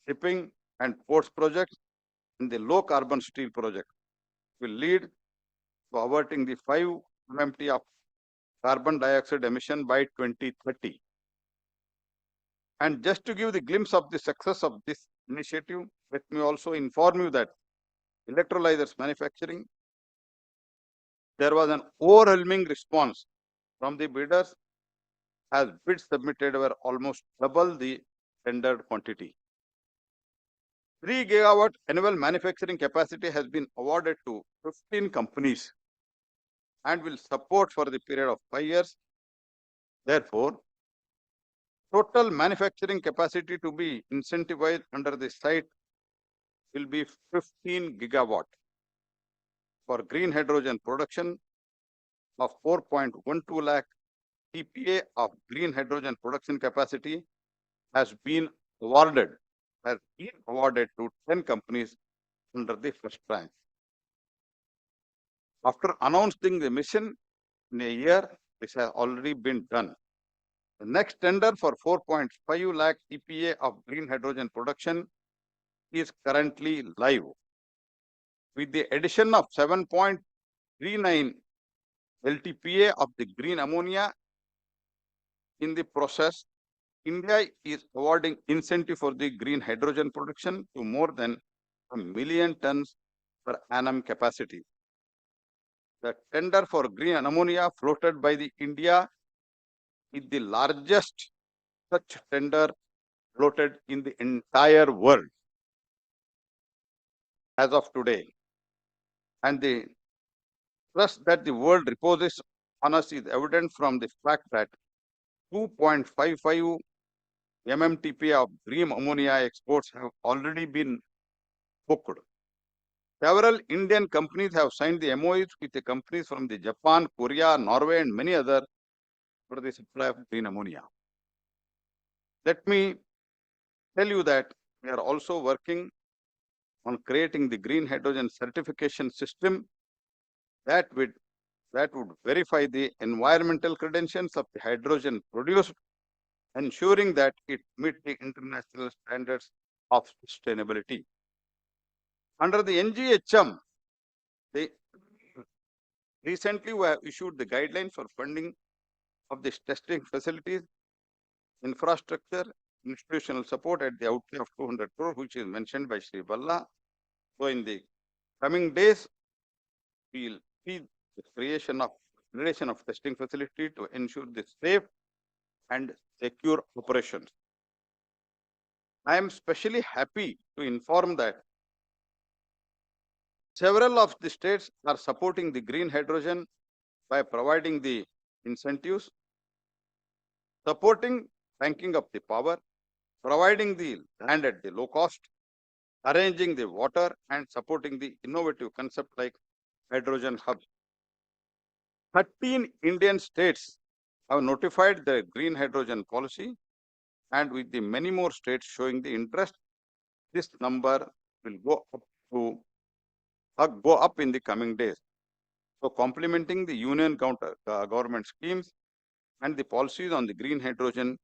shipping and ports projects, and the low carbon steel project will lead to averting the 5 MMT of carbon dioxide emission by 2030. And just to give the glimpse of the success of this initiative, let me also inform you that electrolyzers manufacturing, there was an overwhelming response from the bidders as bids submitted were almost double the tendered quantity. 3 gigawatt annual manufacturing capacity has been awarded to 15 companies and will support for the period of 5 years. Therefore, total manufacturing capacity to be incentivized under the site will be 15 gigawatt for green hydrogen production of 4.12 lakh TPA of green hydrogen production capacity has been awarded to 10 companies under the first tranche. After announcing the mission in a year, this has already been done. The next tender for 4.5 lakh TPA of green hydrogen production is currently live. With the addition of 7.39 LTPA of the green ammonia in the process, India is awarding incentive for the green hydrogen production to more than 1 million tons per annum capacity. The tender for green ammonia floated by the India is the largest such tender floated in the entire world as of today. And the trust that the world reposes on us is evident from the fact that 2.55 MMTP of green ammonia exports have already been booked. Several Indian companies have signed the MOUs with the companies from the Japan, Korea, Norway, and many others for the supply of green ammonia. Let me tell you that we are also working on creating the green hydrogen certification system that would verify the environmental credentials of the hydrogen produced, ensuring that it meets the international standards of sustainability. Under the NGHM, recently we have issued the guidelines for funding of this testing facilities, infrastructure, institutional support at the outlay of 200 crore, which is mentioned by Sri Bhalla. So in the coming days, we will see the creation of testing facility to ensure the safe and secure operations. I am especially happy to inform that several of the states are supporting the green hydrogen by providing the incentives, supporting banking of the power, providing the land at the low cost, arranging the water, and supporting the innovative concept like hydrogen hubs. 13 Indian states have notified the green hydrogen policy, and with the many more states showing the interest, this number will go up in the coming days. So, complementing the union government schemes and the policies on the green hydrogen,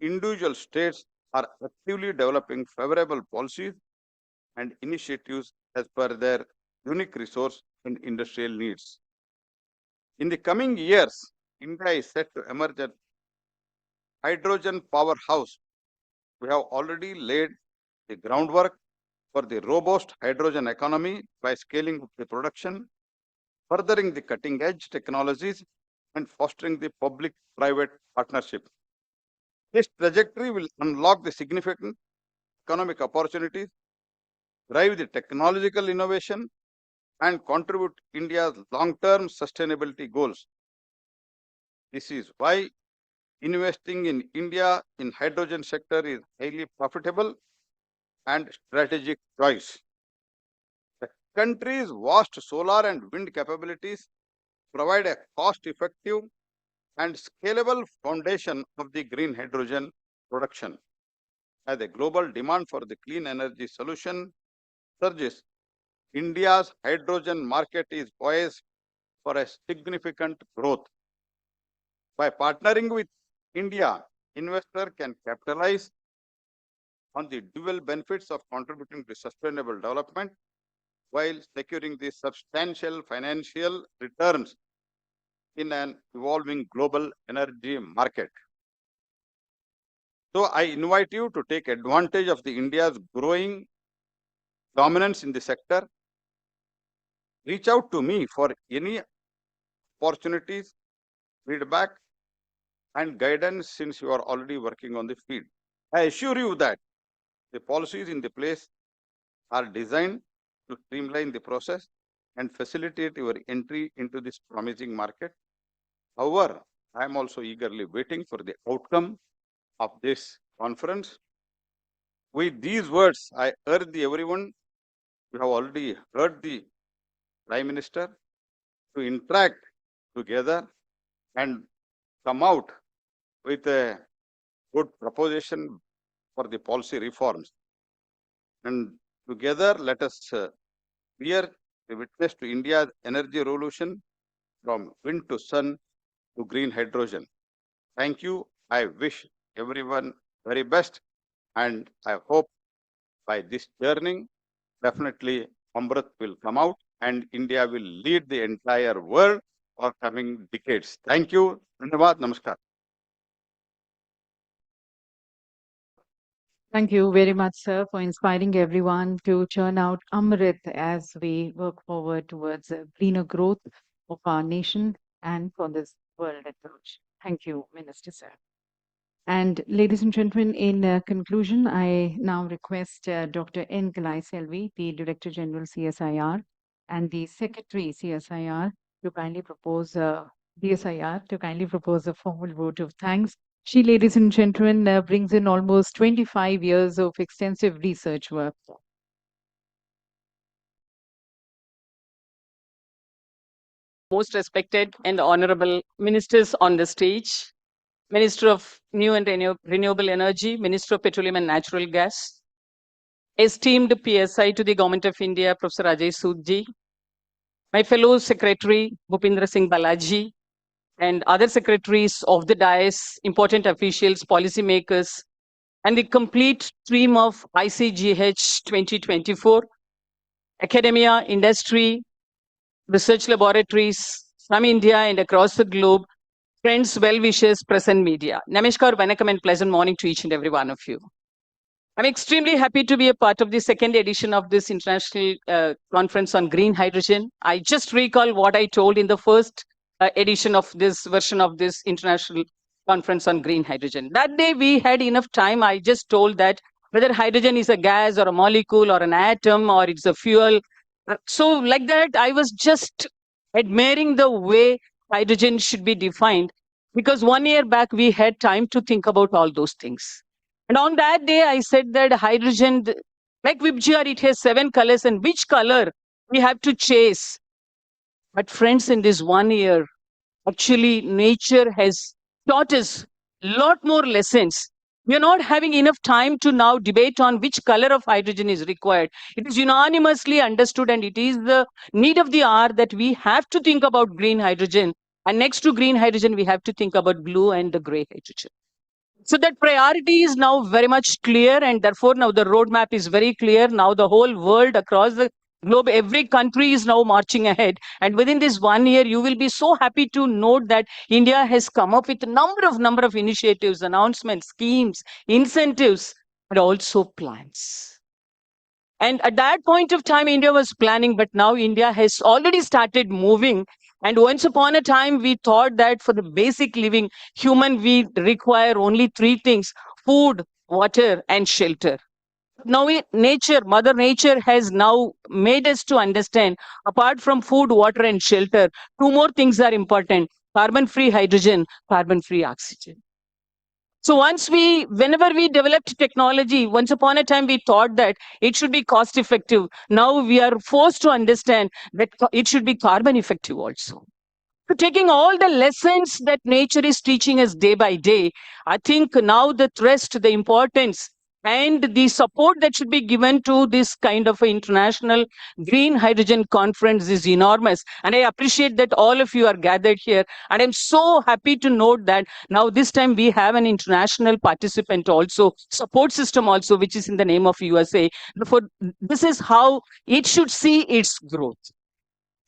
individual states are actively developing favorable policies and initiatives as per their unique resource and industrial needs. In the coming years, India is set to emerge as hydrogen powerhouse. We have already laid the groundwork for the robust hydrogen economy by scaling up the production, furthering the cutting edge technologies, and fostering the public private partnership. This trajectory will unlock the significant economic opportunities, drive the technological innovation, and contribute India's long-term sustainability goals. This is why investing in India in hydrogen sector is highly profitable and strategic choice. The country's vast solar and wind capabilities provide a cost-effective and scalable foundation of the green hydrogen production. As the global demand for the clean energy solution surges, India's hydrogen market is poised for a significant growth. By partnering with India, investor can capitalize on the dual benefits of contributing to sustainable development while securing the substantial financial returns in an evolving global energy market. So I invite you to take advantage of the India's growing dominance in the sector. Reach out to me for any opportunities, feedback, and guidance since you are already working on the field. I assure you that the policies in the place are designed to streamline the process and facilitate your entry into this promising market. However, I am also eagerly waiting for the outcome of this conference. With these words, I urge everyone, you have already heard the Prime Minister, to interact together and come out with a good proposition for the policy reforms. And together, let us bear the witness to India's energy revolution from wind to sun to green hydrogen. Thank you. I wish everyone very best, and I hope by this journey, definitely Amrit will come out and India will lead the entire world for coming decades. Thank you. Dhanyavad. Namaskar. Thank you very much, sir, for inspiring everyone to churn out Amrit as we work forward towards a greener growth of our nation and for this world at large. Thank you, Minister, sir. And ladies and gentlemen, in conclusion, I now request Dr. N. Kalaiselvi, the Director General CSIR, and the Secretary CSIR to kindly propose DSIR to kindly propose a formal vote of thanks. She, ladies and gentlemen, brings in almost 25 years of extensive research work. Most respected and honorable ministers on the stage, Minister of New and Renewable Energy, Minister of Petroleum and Natural Gas, esteemed PSI to the Government of India, Professor Ajay Sood ji, my fellow Secretary Bhupinder S, Bhallaji, and other secretaries of the dais, important officials, policymakers, and the complete team of ICGH 2024, academia, industry, research laboratories from India and across the globe, friends, well-wishers, present media. Namaskar, Vanakkam, and pleasant morning to each and every one of you. I'm extremely happy to be a part of the second edition of this international conference on green hydrogen. I just recall what I told in the first edition of this version of this international conference on green hydrogen. That day we had enough time. I just told that whether hydrogen is a gas or a molecule or an atom or it's a fuel. So like that, I was just admiring the way hydrogen should be defined, because 1 year back we had time to think about all those things. And on that day, I said that hydrogen, like VIBGR, it has 7 colors, and which color we have to chase. But friends, in this 1 year, actually nature has taught us a lot more lessons. We are not having enough time to now debate on which color of hydrogen is required. It is unanimously understood, and it is the need of the hour that we have to think about green hydrogen. And next to green hydrogen, we have to think about blue and the gray hydrogen. So that priority is now very much clear, and therefore now the roadmap is very clear. Now the whole world across the globe, every country is now marching ahead. And within this 1 year, you will be so happy to note that India has come up with a number of initiatives, announcements, schemes, incentives, and also plans. And at that point of time, India was planning, but now India has already started moving. And once upon a time, we thought that for the basic living human, we require only three things: food, water, and shelter. Now, Mother Nature has now made us to understand, apart from food, water, and shelter, two more things are important: carbon-free hydrogen, carbon-free oxygen. So whenever we developed technology, once upon a time we thought that it should be cost effective. Now we are forced to understand that it should be carbon effective also. So taking all the lessons that nature is teaching us day by day, I think now the thrust, the importance, and the support that should be given to this kind of international green hydrogen conference is enormous. And I appreciate that all of you are gathered here. And I'm so happy to note that now this time we have an international participant also, support system also, which is in the name of USA. Therefore, this is how it should see its growth.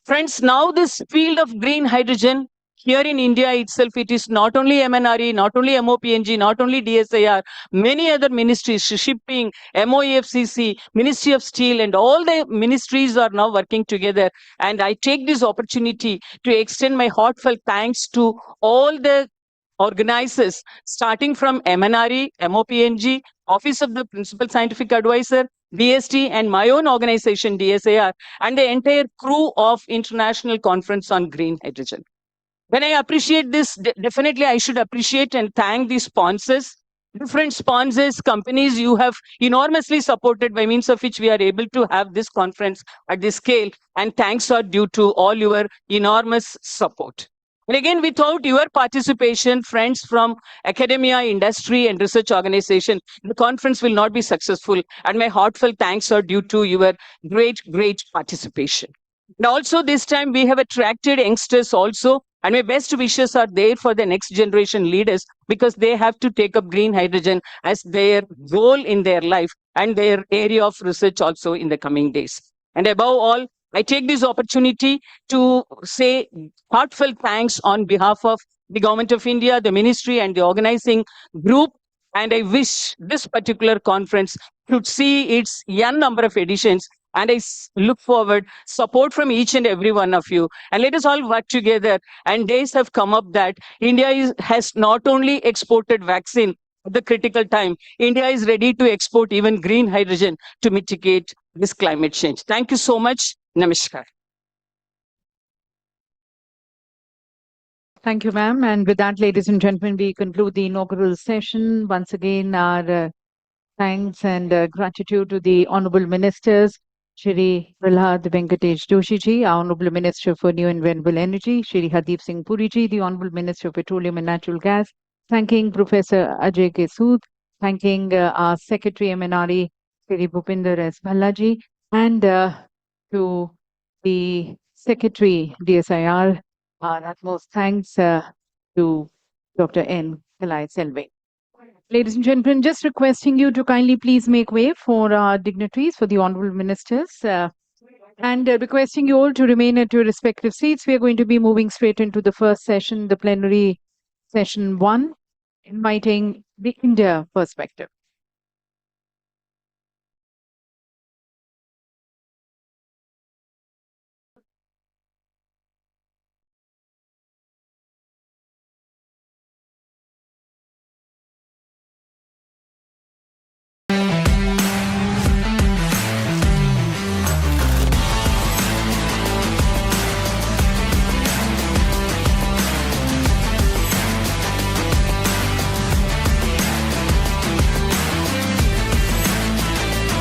Friends, now this field of green hydrogen here in India itself, it is not only MNRE, not only MOPNG, not only DSIR, many other ministries, shipping, MOEFCC, Ministry of Steel, and all the ministries are now working together. And I take this opportunity to extend my heartfelt thanks to all the organizers, starting from MNRE, MOPNG, Office of the Principal Scientific Advisor, BST, and my own organization, DSIR, and the entire crew of International Conference on Green Hydrogen. When I appreciate this, definitely I should appreciate and thank the sponsors, different sponsors, companies you have enormously supported, by means of which we are able to have this conference at this scale. And thanks are due to all your enormous support. And again, without your participation, friends from academia, industry, and research organization, the conference will not be successful. And my heartfelt thanks are due to your great participation. And also this time we have attracted youngsters also, and my best wishes are there for the next generation leaders, because they have to take up green hydrogen as their goal in their life and their area of research also in the coming days. And above all, I take this opportunity to say heartfelt thanks on behalf of the Government of India, the Ministry, and the organizing group. And I wish this particular conference should see its young number of editions. And I look forward support from each and every one of you. And let us all work together. And days have come up that India has not only exported vaccine at the critical time, India is ready to export even green hydrogen to mitigate this climate change. Thank you so much. Namaskar. Thank you, ma'am. And with that, ladies and gentlemen, we conclude the inaugural session. Once again, our thanks and gratitude to the honorable ministers, Shri Pralhad Venkatesh Joshi ji, our Honorable Minister for New and Renewable Energy, Shri Hardeep Puri ji, the Honorable Minister of Petroleum and Natural Gas, thanking Professor Ajay K, Sood, thanking our Secretary MNRE, Shri Bhupinder S. Bhalla ji, and to the Secretary DSIR, our utmost thanks to Dr. N. Kalaiselvi. Ladies and gentlemen, just requesting you to kindly please make way for our dignitaries, for the honorable ministers, and requesting you all to remain at your respective seats. We are going to be moving straight into the first session, the plenary session 1, inviting the India perspective.